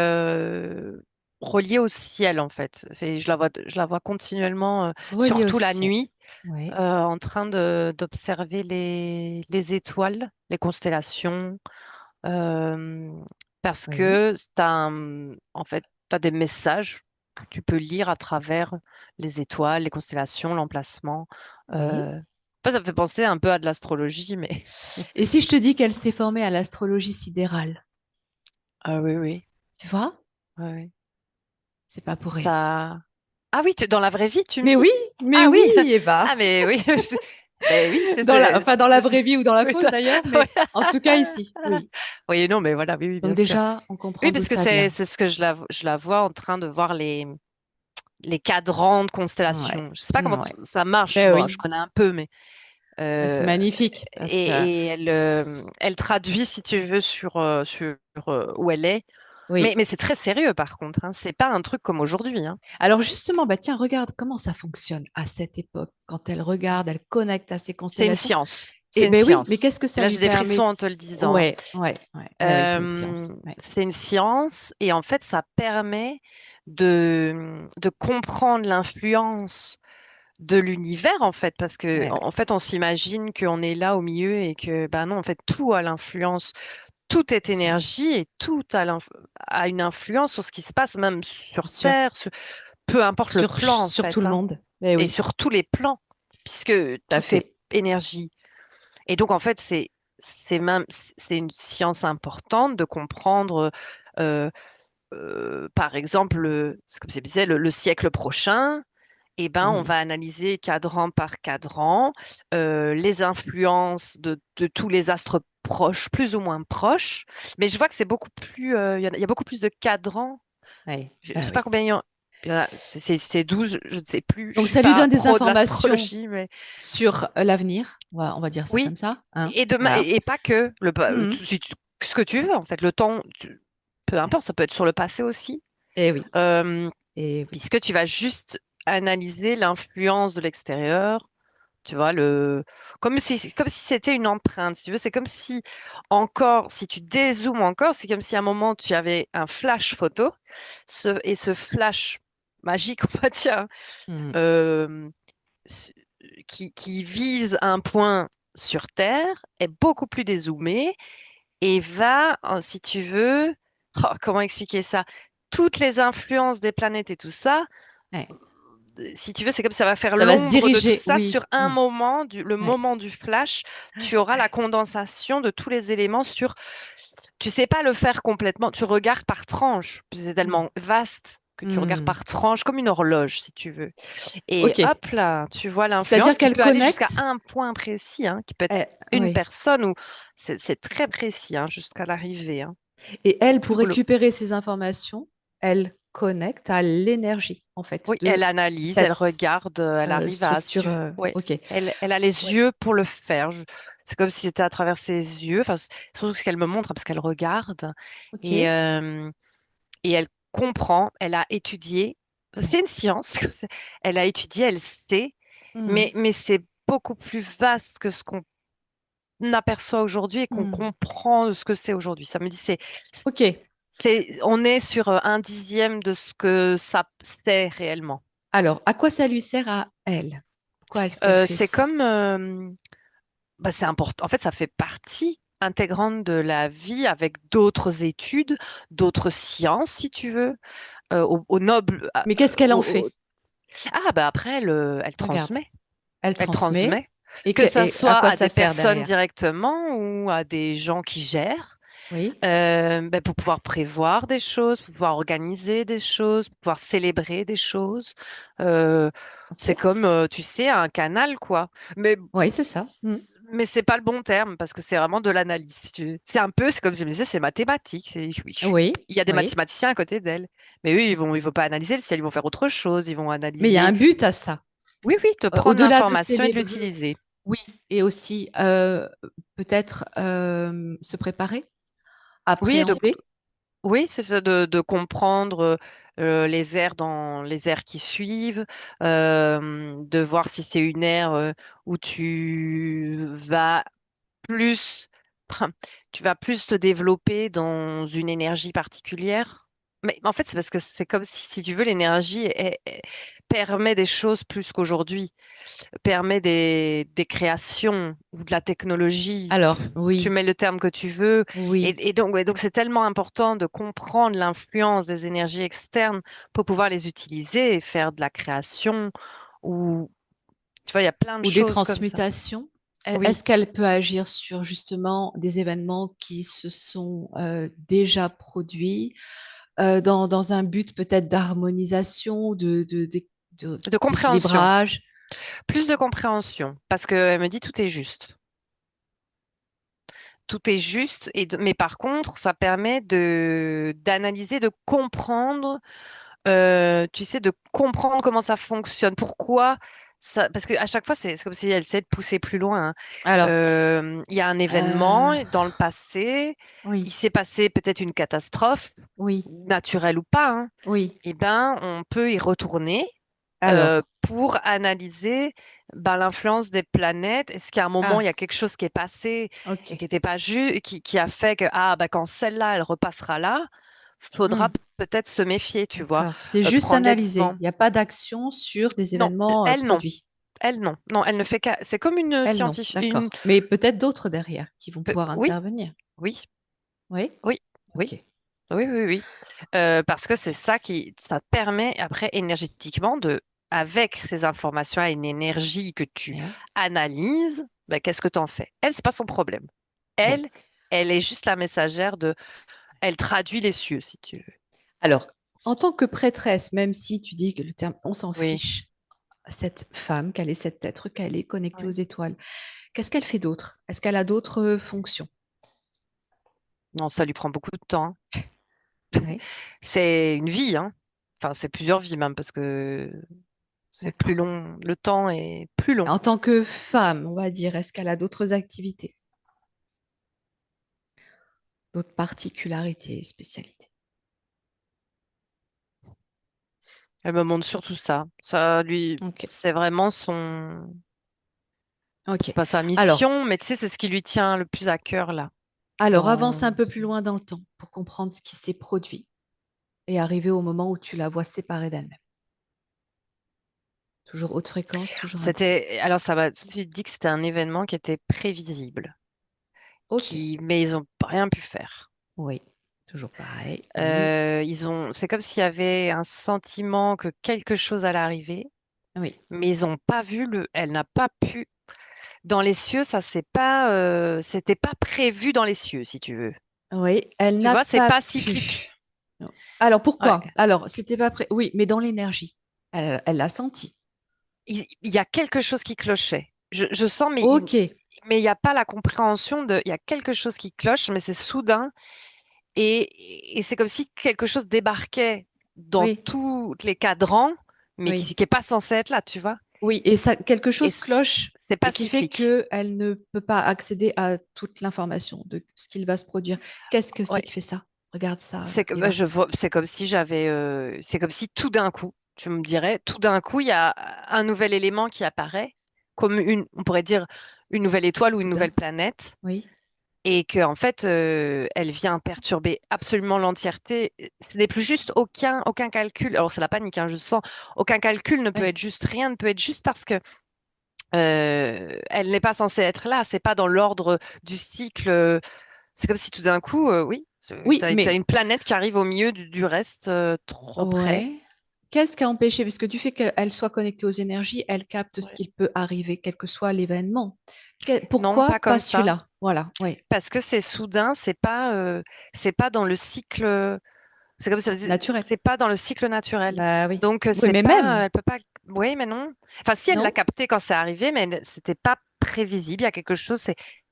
relié au ciel, en fait. Je la vois continuellement, relié au surtout la ciel. nuit, Oui, en train d'observer les étoiles, les constellations, euh, parce oui, que en fait, tu as des messages que tu peux lire à travers les étoiles, les constellations, l'emplacement. oui. Ça me fait penser un peu à de l'astrologie, mais Et si je te dis qu'elle s'est formée à l'astrologie sidérale, ah oui, oui, tu vois, ouais, ouais. c'est pas pour rien. Ça. Ah oui, dans la vraie vie, tu me Mais dis? oui, mais Ah oui, oui, Eva. ah mais oui, ben oui, Enfin, dans la vraie vie ou dans la oui, fausse d'ailleurs, ouais. mais en tout cas ici, oui. Oui, non, mais voilà, oui, oui, Donc bien sûr. déjà, on comprend Oui, d'où parce que ça vient. c'est ce que je la vois en train de voir les cadrans de Ouais, constellations. Je sais pas comment ouais. ça marche, Ben moi, je oui, connais un peu, mais mais c'est euh, magnifique parce que et elle traduit, si tu veux, sur où elle est. oui. Mais c'est très sérieux, par contre, hein. C'est pas un truc comme aujourd'hui, hein. Alors justement, bah tiens, regarde comment ça fonctionne à cette époque. Quand elle regarde, elle connecte à ces C'est une constellations. science. Et C'est une ben oui, mais science. qu'est-ce que Et ça là, lui j'ai des permet frissons en te le disant, hein. Ouais, ouais, ouais, ouais, ouais, c'est une science. Ouais. C'est une science et en fait, ça permet de comprendre l'influence de l'univers, en fait, parce que Ouais, en fait, on s'imagine qu'on est là au milieu et que, ben non, en fait, tout a l'influence, tout est c'est ça, énergie et tout a une influence sur ce qui se passe, même bien sur sûr. Terre, peu importe le plan, en Sur tout fait, le hein, monde. Ben et oui, sur tous les plans, puisque tout à tout est fait. énergie. Et donc, en fait, c'est une science importante de comprendre, euh, par exemple, c'est comme je disais, le siècle prochain. Eh ben, on Mhm. va analyser cadran par cadran les influences de tous les astres proches, plus ou moins proches. Mais je vois que c'est beaucoup plus, il y a beaucoup plus de cadrans. Ouais, Je ne ben sais pas oui. combien il y en a. C'est 12, je ne sais plus. Je Donc suis ça lui pas donne des pro de informations l'astrologie, mais sur l'avenir. On va dire ça oui. comme ça, hein. Et, Voilà. et pas que. Mhm. Ce que tu veux, en fait. Le temps, peu importe, ça peut être sur le passé aussi. Eh oui, Euh, eh oui, puisque tu vas juste analyser l'influence de l'extérieur. Tu vois, comme si c'était une empreinte, si tu veux. C'est comme si, encore, si tu dézoomes encore, c'est comme si à un moment, tu avais un flash photo. Et ce flash magique, on va dire, Mhm. euh, qui vise un point sur Terre est beaucoup plus dézoomé et va, si tu veux, comment expliquer ça? Toutes les influences des planètes et tout ça, Ouais. si tu veux, c'est comme ça va faire Ça va se l'ombre de tout diriger, ça oui. sur un moment, le Ouais. moment du flash, tu auras la Ouais. condensation de tous les éléments sur, tu sais pas le faire complètement, tu regardes par tranche, c'est Mm. tellement vaste que tu regardes Mm. par tranche comme une horloge, si tu veux. Et Ok. hop là, tu vois C'est-à-dire l'influence qui qu'elle peut aller jusqu'à connecte. un point précis, hein, qui peut être une Oui. personne ou c'est très précis, hein, jusqu'à l'arrivée, hein. Et elle, Il pour faut récupérer ces informations, elle connecte à l'énergie, en fait, Oui, elle de analyse, elle cette regarde, elle arrive à, si structure. tu... ouais, Ok. elle a les Ouais. yeux pour le faire. C'est comme si c'était à travers ses yeux, enfin, surtout ce qu'elle me montre, hein, parce qu'elle regarde Ok. et, euh, et elle comprend, elle a étudié. Ouais. C'est une science, elle a étudié, elle sait, Mm. mais c'est beaucoup plus vaste que ce qu'on aperçoit aujourd'hui et qu'on Mm. comprend de ce que c'est aujourd'hui. Ça me dit, Ok. on est sur un dixième de ce que ça c'est réellement. Alors, à quoi ça lui sert à elle? Pourquoi est-ce qu'elle fait C'est ça? comme, bah, c'est important. En fait, ça fait partie intégrante de la vie avec d'autres études, d'autres sciences, si tu veux, au noble. Mais qu'est-ce qu'elle en fait? Ah, bah après, elle Regarde, transmet. elle Elle transmet. transmet. Que ça Et à soit quoi à ça des sert personnes derrière? directement ou à des gens qui gèrent. Oui. Ben, pour pouvoir prévoir des choses, pour pouvoir organiser des choses, pour pouvoir célébrer des choses. Euh, c'est Ok. comme, tu sais, un canal, quoi. Mais, Oui, c'est ça. Mm. mais c'est pas le bon terme parce que c'est vraiment de l'analyse. C'est un peu, c'est comme je me disais, c'est mathématique. Oui, Oui, il y a des oui. mathématiciens à côté d'elle. Mais eux, ils vont pas analyser le ciel, ils vont faire autre chose. Ils vont Mais il y a un analyser. but à ça. Oui, oui, de prendre Au-delà de l'information et de célébrer, l'utiliser. oui, et aussi peut-être se préparer, Oui, appréhender. oui, c'est ça, de comprendre les aires dans les aires qui suivent, de voir si c'est une aire où plus, tu vas plus te développer dans une énergie particulière. Mais en fait, c'est parce que c'est comme si tu veux, l'énergie permet des choses plus qu'aujourd'hui, permet des créations ou de la technologie. Alors, Tu oui, mets le terme que tu veux. oui. Et donc, ouais, donc c'est tellement important de comprendre l'influence des énergies externes pour pouvoir les utiliser et faire de la création. Ou, tu vois, il y a plein de Ou des choses comme ça. transmutations. Oui, Est-ce qu'elle peut agir sur justement des événements qui se sont déjà produits dans un but peut-être d'harmonisation, de compréhension. d'équilibrage? Plus de compréhension. Parce qu'elle me dit tout est juste. Tout est juste. Mais par contre, ça permet d'analyser, de comprendre tu sais, de comprendre comment ça fonctionne, pourquoi ça, parce qu'à chaque fois, c'est comme si elle essayait de pousser plus loin, hein. Alors, Il y a un événement euh, dans le passé, il oui, s'est passé peut-être une catastrophe, oui, naturelle ou pas, hein. oui. Eh ben, on peut y retourner Alors, pour analyser ben, l'influence des planètes. Est-ce qu'à un moment, il y ah, a quelque chose qui est passé et ok. qui n'était pas juste, qui a fait que ah, ben, quand celle-là, elle repassera là, faudra Hmm, peut-être se méfier, tu vois, d'accord. C'est juste prendre les analysé. devants. Il n'y a pas d'action sur des Non, événements elle non, produits. elle non, non, elle ne fait qu'à. C'est comme une Elle, non. scientifique, D'accord. Mais peut-être d'autres derrière qui vont pouvoir Oui, intervenir. oui, Oui? oui, oui, Ok. oui, oui, oui. Parce que c'est ça ça te permet après énergétiquement avec ces informations-là, une énergie que tu Bien. analyses, ben, qu'est-ce que tu en fais? Elle, c'est pas son problème. Bien. Elle, elle est juste la messagère elle traduit les cieux, si tu veux. Alors, en tant que prêtresse, même si tu dis que le terme on s'en Oui, fiche, cette femme, qu'elle est cet être, qu'elle est connectée aux oui. étoiles, qu'est-ce qu'elle fait d'autre? Est-ce qu'elle a d'autres fonctions? Non, ça lui prend beaucoup de temps, hein. Oui. C'est une vie, hein. Enfin, c'est plusieurs vies même, parce que c'est plus D'accord. long, le temps est plus long. En tant que femme, on va dire, est-ce qu'elle a d'autres activités, d'autres particularités et spécialités? Elle me montre surtout ça. Ça lui, Ok. c'est vraiment c'est Ok. pas sa Alors, mission, mais tu sais, c'est ce qui lui tient le plus à cœur là. avance Dans... un peu plus loin dans le temps pour comprendre ce qui s'est produit et arriver au moment où tu la vois séparée d'elle-même. Toujours haute fréquence, toujours indiqué. Alors ça m'a tout de suite dit que c'était un événement qui était prévisible, Ok. mais ils ont rien pu faire. Oui. Toujours pareil. Oui. C'est comme s'il y avait un sentiment que quelque chose allait arriver, Oui. mais ils n'ont pas vu elle n'a pas pu. Dans les cieux, ça c'était pas prévu dans les cieux, si tu veux. Oui. Elle Tu n'a vois, c'est pas pas cyclique. pu. Non. Alors Ouais. pourquoi? Alors, c'était pas prêt. Oui, mais dans l'énergie. Elle l'a senti. Il y a quelque chose qui clochait. Je sens, Ok. mais il n'y a pas la compréhension il y a quelque chose qui cloche, mais c'est soudain et c'est comme si quelque chose débarquait dans Oui. tous les cadrans, mais Oui. qui est pas censé être là, tu vois. Oui. Et ça, quelque Et chose cloche c'est et pas qui fait cyclique. qu'elle ne peut pas accéder à toute l'information de ce qu'il va se produire. Qu'est-ce que c'est Ouais. qui fait ça? Regarde ça, Bah, Eva. je vois, c'est comme si tout d'un coup, tu me dirais, tout d'un coup, il y a un nouvel élément qui apparaît, comme on pourrait dire une nouvelle étoile ou une Soudain. nouvelle planète, Oui. et que en fait, elle vient perturber absolument l'entièreté. Ce n'est plus juste aucun calcul. Alors c'est la panique, hein, je sens. Aucun calcul ne peut Oui. être juste, rien ne peut être juste parce que elle n'est pas censée être là. C'est pas dans l'ordre du cycle. C'est comme si tout d'un coup, oui, tu Oui, as mais une planète qui arrive au milieu du reste, trop près. ouais. Qu'est-ce qui a empêché? Parce que du fait qu'elle soit connectée aux énergies, elle capte ce Ouais. qu'il peut arriver, quel que soit l'événement. Non, Pourquoi pas pas comme ça. celui-là? Voilà, oui. Parce que c'est soudain, c'est pas dans le cycle. C'est comme ça, Naturel. c'est pas dans le cycle naturel. Bah oui. Donc Oui, c'est mais pas, même, elle peut pas. Oui, mais non. Enfin, si elle l'a non? capté quand c'est arrivé, mais c'était pas prévisible. Il y a quelque chose,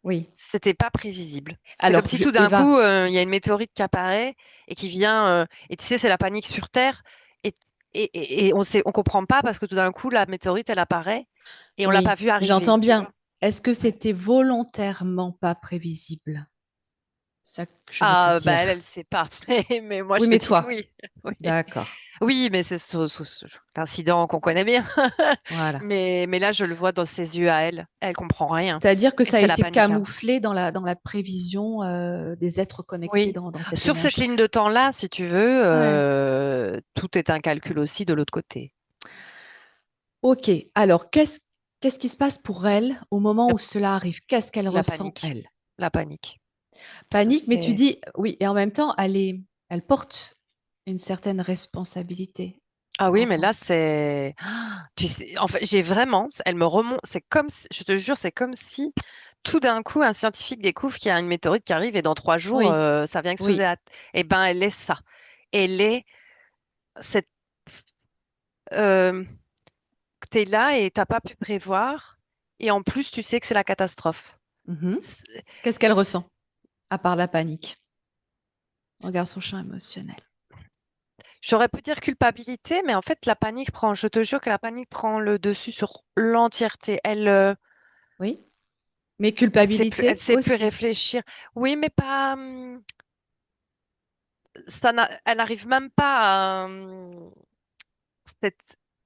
Oui. c'était pas prévisible. C'est comme Alors, si tout d'un Eva, coup, il y a une météorite qui apparaît et qui vient. Et tu sais, c'est la panique sur Terre. Et, et on comprend pas parce que tout d'un coup, la météorite, elle apparaît et on l'a pas oui, vue arriver. j'entends Tu bien. vois? Est-ce que Ouais. c'était volontairement pas prévisible? C'est ça que je veux te Ah, bah dire. elle sait pas. Mais moi, Oui, je te mais dis que toi, oui. Oui. d'accord. Oui, mais c'est l'incident qu'on connaît bien. Voilà. Mais là, je le vois dans ses yeux à elle. Elle comprend rien. C'est-à-dire que Et ça a c'est la été panique, hein. camouflé dans la prévision des êtres connectés Oui. dans cette Sur cette énergie. ligne de temps-là, si tu veux, Ouais. tout est un calcul aussi de l'autre côté. Ok, alors qu'est-ce qui se passe pour elle au moment La, où cela arrive? Qu'est-ce qu'elle la ressent, panique. elle? La panique. Panique, mais tu C'est... dis oui, et en même temps, elle porte une certaine responsabilité Ah oui, en mais tant là, que... tu sais, en fait, j'ai vraiment, elle me remonte, je te jure, c'est comme si tout d'un coup, un scientifique découvre qu'il y a une météorite qui arrive et dans 3 jours, Oui, ça vient exploser. oui, Eh ben, elle est ça. Elle est cette, euh, t'es là et t'as pas pu prévoir. Et en plus, tu sais que c'est la catastrophe. mhm. C'est- Qu'est-ce qu'elle c'est- ressent, à part la panique? Regarde son champ émotionnel. J'aurais pu dire culpabilité, mais en fait, je te jure que la panique prend le dessus sur l'entièreté. Oui, mais Elle culpabilité sait plus aussi. réfléchir. Oui, mais pas, elle n'arrive même pas à, c'est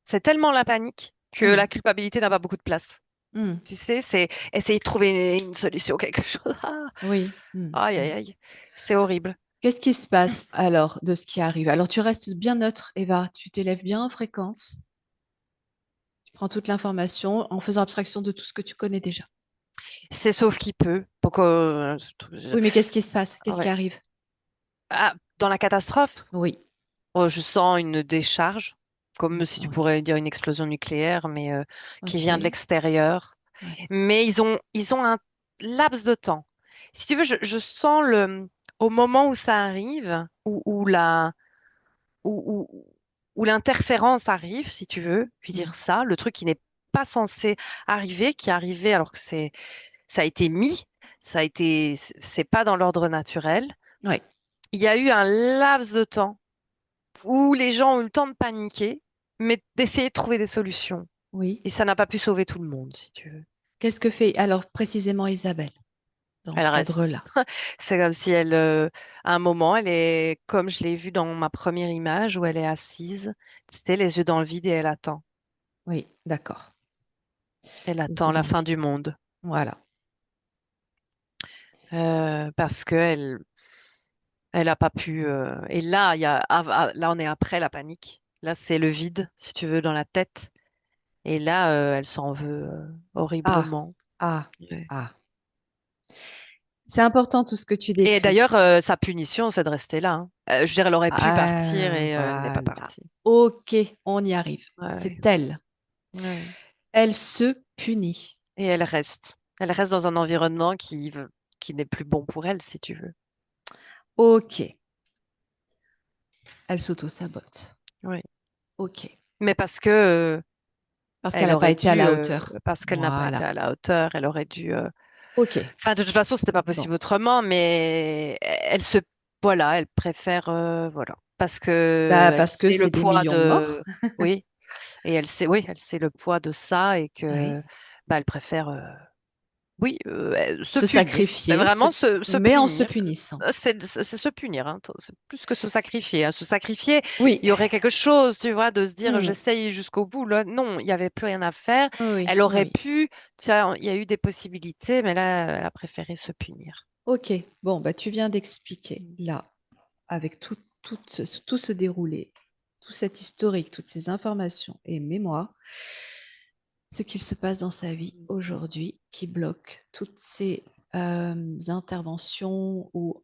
c'est tellement la panique que Hmm, la culpabilité n'a pas beaucoup de place. hmm, Tu sais, c'est essayer de trouver une solution, quelque chose. Ah, oui. Hmm, aïe, hmm. aïe, aïe. C'est horrible. Qu'est-ce qui se passe alors de ce qui arrive? Alors tu restes bien neutre, Eva, tu t'élèves bien en fréquence, tu prends toute l'information en faisant abstraction de tout ce que tu connais déjà. C'est sauf qui peut. Oui, mais qu'est-ce qui se passe? Qu'est-ce qui Ouais. arrive? Ah, dans la catastrophe, Oui, oh, je sens une décharge, comme si tu ok, pourrais dire une explosion nucléaire, mais qui vient de ok, l'extérieur. ouais, Mais ils ont un laps de temps. Si tu veux, je sens au moment où ça arrive, où, où- où l'interférence arrive, si tu veux, puis hmm, dire ça, le truc qui n'est pas censé arriver, qui est arrivé alors que ça a été mis, c'est pas dans l'ordre naturel. ouais, Il y a eu un laps de temps où les gens ont eu le temps de paniquer, mais d'essayer de trouver des solutions. oui. Et ça n'a pas pu sauver tout le monde, si tu veux. Qu'est-ce que fait alors précisément Isabelle dans Elle ce reste. cadre-là? C'est comme si à un moment, elle est, comme je l'ai vu dans ma première image, où elle est assise, c'était les yeux dans le vide et elle attend. Oui, d'accord. Elle Les attend yeux la dans le fin vide. du monde. Voilà. Parce que elle a pas pu. Et là, là, on est après la panique. Là, c'est le vide, si tu veux, dans la tête. Et là, elle s'en veut Ah, horriblement. ah, Ouais. ah. C'est important tout ce que tu Et d'ailleurs, décris. sa punition, c'est de rester là, hein. Je veux dire, elle aurait pu partir Ah, et elle n'est pas voilà. partie. Ok, on y arrive. Ouais, C'est elle. ouais, ouais. Elle se punit. Et elle reste. Elle reste dans un environnement qui n'est plus bon pour elle, si tu veux. Ok, elle s'auto-sabote. Oui. Ok, Mais parce que parce qu'elle elle n'a pas aurait été à dû, la hauteur. parce qu'elle n'a pas été Voilà. à la hauteur, elle aurait dû. Ok, Enfin, de toute façon, c'était pas bon. possible autremment, mais voilà, elle préfère, voilà, parce Bah, que elle parce que sait le c'est des poids millions de de, morts. oui, et elle sait, oui, elle sait le poids de ça et Oui. que, bah, elle préfère, oui, se Se punir. C'est sacrifier, vraiment se mais en se punir. punissant. C'est se punir, hein. C'est plus que se sacrifier, hein. Se sacrifier, Oui. il y aurait quelque chose, tu vois, de se dire Hmm. j'essaye jusqu'au bout. Là, non, il n'y avait plus rien à faire. Oui, Elle aurait oui. pu, tiens, il y a eu des possibilités, mais là, elle a préféré se punir. Ok, bon, bah, tu viens d'expliquer Mm. là, avec tout ce déroulé, tout cet historique, toutes ces informations et mémoires, ce qu'il se passe dans sa vie aujourd'hui qui bloque toutes ces interventions ou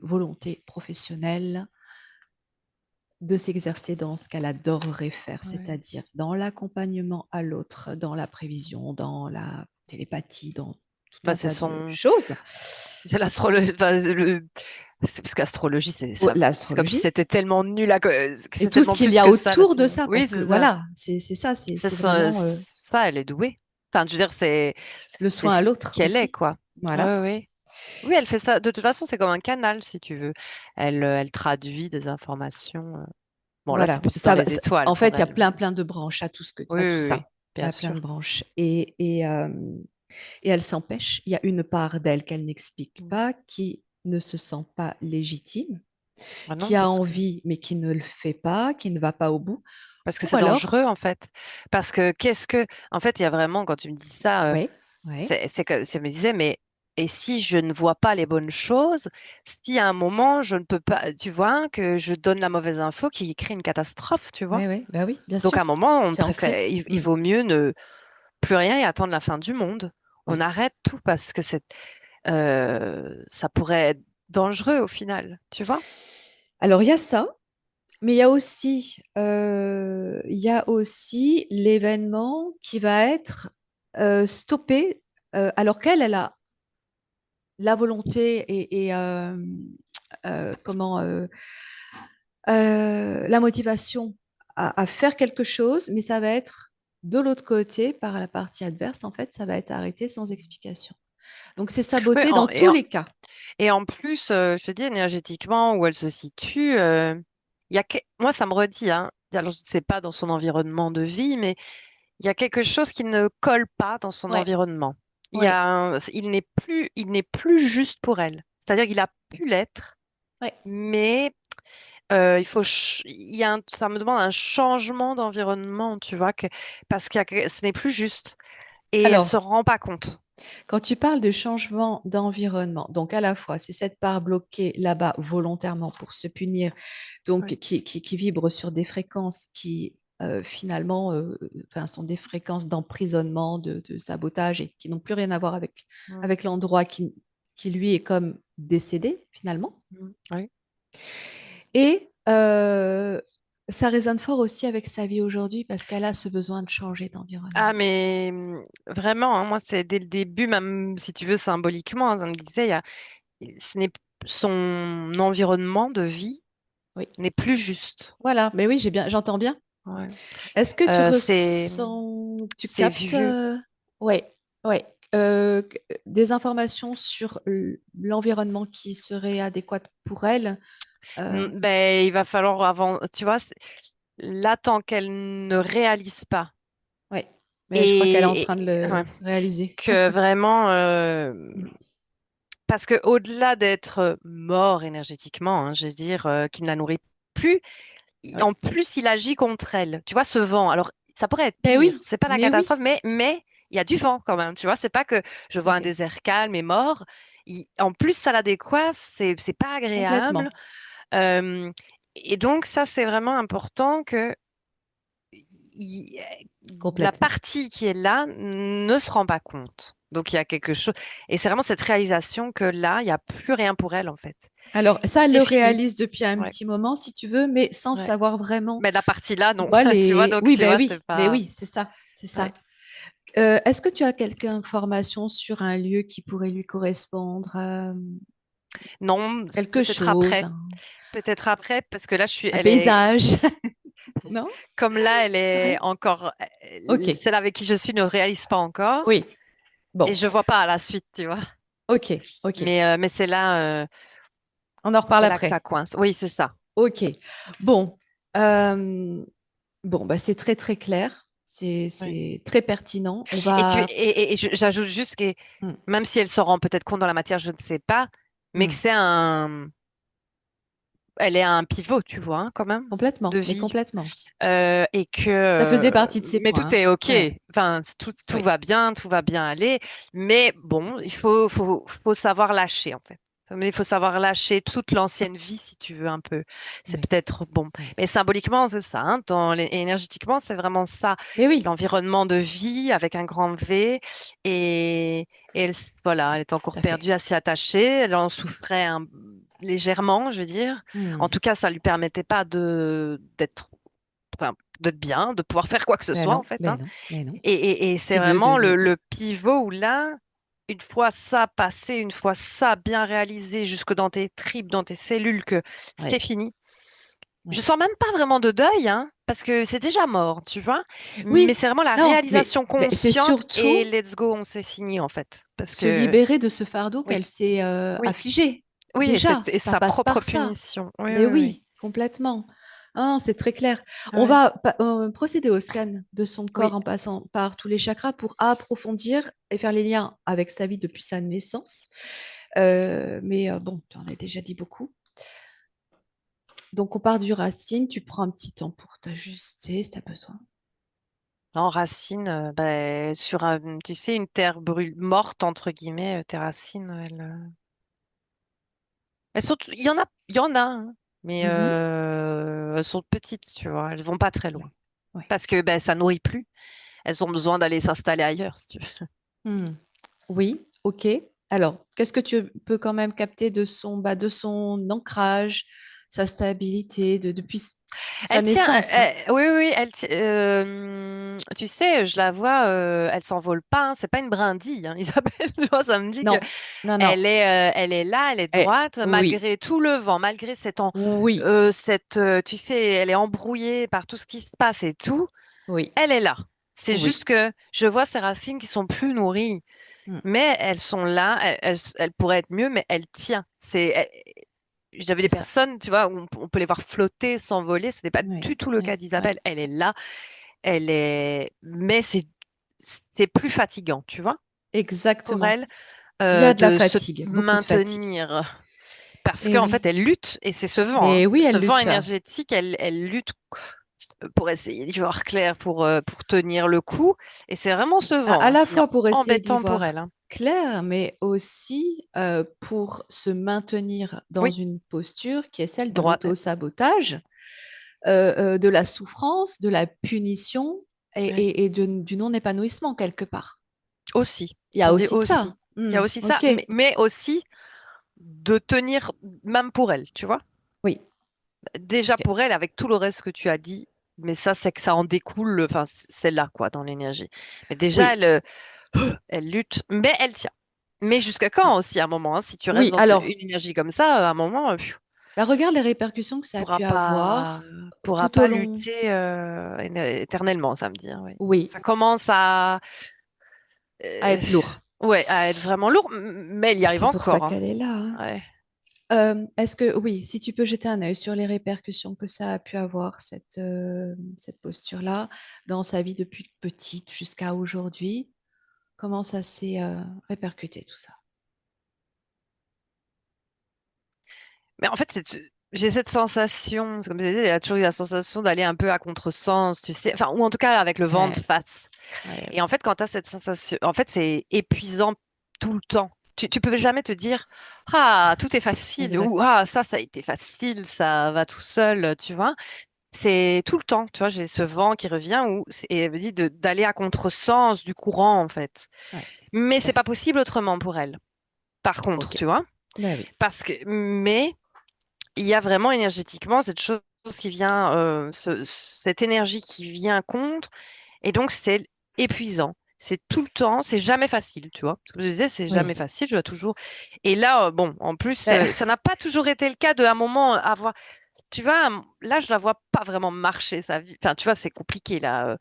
volontés professionnelles de s'exercer dans ce qu'elle adorerait faire, Ouais. c'est-à-dire dans l'accompagnement à l'autre, dans la prévision, dans la télépathie, dans tout Bah, un c'est tas de son, choses. c'est l'astrologie, enfin, c'est parce qu'astrologie, Oh, c'est comme si l'astrologie c'était tellement nul que et c'est tout ce tellement qu'il plus y a que ça, autour de l'astrologie. ça, Oui, parce que c'est ça. voilà, c'est ça, c'est vraiment Ça, elle est douée. Enfin, je veux dire, le c'est soin ce à l'autre qu'elle est, aussi. quoi. Voilà. Ouais, oui. Oui, elle fait ça. De toute façon, c'est comme un canal, si tu veux. Elle traduit des informations. Bon, là, c'est Voilà. plus dans les étoiles En pour fait, il y a elle. plein de branches à Oui, à tout oui, ça. oui, Il y bien a plein sûr. de branches. Et elle s'empêche. Il y a une part d'elle qu'elle n'explique Mm. pas, qui ne se sent pas légitime, Ah non, qui a envie, mais qui ne le fait pas, qui ne va pas au bout. parce que Ou c'est alors, dangereux, en fait. Parce que en fait, il y a vraiment, quand tu me dis ça, oui, oui, c'est que ça me disait, mais et si je ne vois pas les bonnes choses, si à un moment je ne peux pas, tu vois, que je donne la mauvaise info qui crée une catastrophe, tu vois. oui, oui, bah oui, bien Donc à un sûr. moment, on C'est préfère, ancré. il vaut mieux ne plus rien et attendre la fin du monde. On Oui. arrête tout parce que ça pourrait être dangereux au final, tu vois? Alors, il y a ça. Mais il y a aussi l'événement qui va être stoppé alors qu'elle, elle a la volonté comment la motivation à faire quelque chose, mais ça va être de l'autre côté, par la partie adverse, en fait, ça va être arrêté sans explication. Donc c'est Oui, saboté dans tous les cas. et en plus, je te dis énergétiquement où elle se situe, moi ça me redit, hein, alors je ne sais pas dans son environnement de vie, mais il y a quelque chose qui ne colle pas dans son Ouais, environnement. ouais, Il n'est plus juste pour elle. C'est-à-dire qu'il a pu l'être, ouais. mais ça me demande un changement d'environnement, tu vois, parce ce n'est plus juste. Et elle se Alors, rend pas compte. quand tu parles de changement d'environnement, donc à la fois, c'est cette part bloquée là-bas volontairement pour se punir, donc Ouais. qui vibre sur des fréquences qui finalement enfin, sont des fréquences d'emprisonnement, de sabotage et qui n'ont plus rien à voir Mm, avec l'endroit qui lui est comme décédé finalement. oui. Et ça résonne fort aussi avec sa vie aujourd'hui parce qu'elle a ce besoin de changer Ah, d'environnement. mais vraiment, hein, moi, c'est dès le début, même si tu veux symboliquement, hein, ça me disait, ce n'est, son environnement de vie Oui, n'est plus juste. voilà, mais oui, j'entends bien. Ouais. Est-ce que tu C'est, ressens, tu c'est captes, vieux. ouais, ouais, des informations sur l'environnement qui serait adéquat pour elle? Ben, il va falloir avant, tu vois, là, tant qu'elle ne réalise pas Ouais, mais je crois qu'elle est en train de ouais, le réaliser. que vraiment, Mm. parce que au-delà d'être mort énergétiquement, hein, je veux dire, qu'il ne la nourrit plus, Ouais. en plus, il agit contre elle. Tu vois, ce vent. Alors, ça pourrait être Ben pire. oui, C'est pas la mais catastrophe, oui, mais il y a du vent quand même. Tu vois, c'est pas que je vois un ouais, désert calme et mort. En plus, ça la décoiffe. C'est pas agréable. complètement. Euh, et donc, ça, c'est vraiment important que la Complètement. partie qui est là ne se rend pas compte. Donc, il y a quelque chose. Et c'est vraiment cette réalisation que là, il n'y a plus rien pour elle, en fait. Alors, ça, elle C'est le fini. réalise depuis un Ouais, petit moment, si tu veux, mais sans ouais. savoir vraiment, Mais la partie là, tu non. vois, Tu vois, les... donc, Oui, tu ben vois, c'est oui, mais pas. oui, c'est ça, c'est Ouais. ça. Est-ce que tu as quelques informations sur un lieu qui pourrait lui correspondre, Non, quelque peut-être chose, après. Peut-être après, parce que là, un elle est, paysage? Non? comme là, elle est Ouais. encore, Ok, celle avec qui je suis ne réalise pas encore. oui, bon, Et je vois pas à la suite, tu vois. ok, ok. Mais On en reparle c'est là que ça après. coince. Oui, c'est ça. Ok, bon, euh, bon, bah, c'est très très clair, Ouais. c'est très pertinent. On Et va... j'ajoute juste que Hmm, même si elle s'en rend peut-être compte dans la matière, je ne sais pas, mais que hmm, c'est elle est un pivot, tu vois, hein, quand même, de complètement, mais vie. complètement. Et que, Ça faisait partie de ses mais tout points. est OK. Ouais, Enfin, tout oui, tout va bien aller. Mais bon, faut savoir lâcher, en fait. Mais il faut savoir lâcher toute l'ancienne vie, si tu veux, un peu. C'est oui, peut-être bon. oui. Mais symboliquement, c'est ça, hein. Énergétiquement, c'est vraiment ça. Mais oui, L'environnement de vie avec un grand V. Et, voilà, elle est tout encore à fait. perdue à s'y attacher. Elle en souffrait légèrement, je veux dire. En Hmm. tout cas, ça lui permettait pas enfin, d'être bien, de pouvoir faire quoi que ce Ben soit, en non, fait, hein. ben non, ben non. Et c'est Puis vraiment le pivot où là, une fois ça passé, une fois ça bien réalisé jusque dans tes tripes, dans tes cellules, que ouais, c'est fini. Je ouais. sens même pas vraiment de deuil, hein, parce que c'est déjà mort, tu vois. Mais Oui, c'est vraiment la non, mais réalisation ben, c'est consciente et surtout let's go, on s'est fini, en fait. Parce se que, libérer de ce fardeau oui, qu'elle s'est oui, affligé. oui, Déjà, et ça sa passe propre par ça. punition. Oui, Mais oui, oui. oui, complètement. Ah, c'est très clair. On Ouais. va procéder au scan de son corps Oui. en passant par tous les chakras pour approfondir et faire les liens avec sa vie depuis sa naissance. Mais bon, tu en as déjà dit beaucoup. Donc, on part du racine. Tu prends un petit temps pour t'ajuster si tu as besoin. En racine, ben, tu sais, une terre morte, entre guillemets, tes racines, elles sont, il y en a, hein, mais Mhm. elles sont petites, tu vois, elles vont pas très Oui. loin. Oui. Parce que ben, ça nourrit plus. Elles ont besoin d'aller s'installer ailleurs, si tu veux. Hmm. Oui, ok. Alors, qu'est-ce que tu peux quand même capter de son ancrage, sa stabilité depuis sa Elle tient, naissance, hein? oui, oui, oui, tu sais, je la vois, elle s'envole pas, hein, c'est pas une brindille, hein, Isabelle, tu vois, ça me dit que Non, non, non. elle est là, elle est Eh, droite, oui, malgré tout le vent, malgré oui, tu sais, elle est embrouillée par tout ce qui se passe et tout, oui, elle est là. C'est juste oui. que je vois ces racines qui sont plus nourries, Hmm. mais elles sont là, elles pourraient être mieux, mais elle tient. J'avais des C'est ça. personnes, tu vois, où on peut les voir flotter, s'envoler. Ce n'est pas Oui, du tout le oui, cas oui. d'Isabelle. Elle est là, mais c'est plus fatigant, tu vois, pour Exactement. elle, Il y a de la de se fatigue, beaucoup de fatigue. maintenir. Parce Eh qu'en fait, oui. elle lutte, et c'est ce vent, hein. Mais oui, Ce elle vent lutte. énergétique, elle lutte pour essayer d'y voir clair, pour tenir le coup. Et c'est vraiment ce À vent, hein, la qui est fois pour essayer d'y embêtant pour voir elle, hein. clair, mais aussi pour se maintenir dans Oui, une posture qui est celle de droit, l'auto-sabotage, de la souffrance, de la punition ouais. et du non-épanouissement quelque part. Aussi. Il y a On dit aussi de aussi. ça. Il y Hmm, a aussi ça, ok. mais aussi de tenir même pour elle, tu vois. Oui. Déjà Ok. pour elle, avec tout le reste que tu as dit, mais ça, c'est que ça en découle, enfin, c'est là, quoi, dans l'énergie. Mais déjà, Oui. elle lutte, mais elle tient. Mais jusqu'à quand aussi, à un moment, hein, si tu restes Oui. dans Alors, une énergie comme ça, à un moment, bah, regarde les répercussions que ça a pu avoir pourra tout au pas long. lutter éternellement, ça me dit, hein, oui. Oui, Ça commence à euh, être lourd. ouais, à être vraiment lourd, mais elle y arrive C'est pour ça encore, hein. qu'elle est là, hein. Ouais. Est-ce que, oui, si tu peux jeter un œil sur les répercussions que ça a pu avoir, cette posture-là, dans sa vie depuis petite jusqu'à aujourd'hui, comment ça s'est répercuté tout ça? Mais en fait, j'ai cette sensation, c'est comme je disais, elle a toujours eu la sensation d'aller un peu à contresens, tu sais, enfin, ou en tout cas avec le vent de Ouais, face. ouais, Et en fait, quand tu as cette sensation, en fait, c'est épuisant tout le temps. Tu peux jamais te dire, ah, tout est facile, ou exact. ah, ça a été facile, ça va tout seul, tu vois. c'est tout le temps, tu vois, j'ai ce vent qui revient et elle me dit d'aller à contresens du courant, en fait. Ouais, Mais tout à c'est pas fait. possible autrement pour elle, par contre, Ok. tu vois. Ben oui. Mais il y a vraiment énergétiquement cette chose qui vient, cette énergie qui vient contre, et donc c'est épuisant. C'est tout le temps, c'est jamais facile, tu vois. Comme je disais, c'est jamais Oui. facile, je dois toujours. Et là, bon, en plus, Ben, ça n'a pas toujours été le cas de à un moment avoir. Tu vois, là, je la vois pas vraiment marcher sa vie. Enfin, tu vois, c'est compliqué là.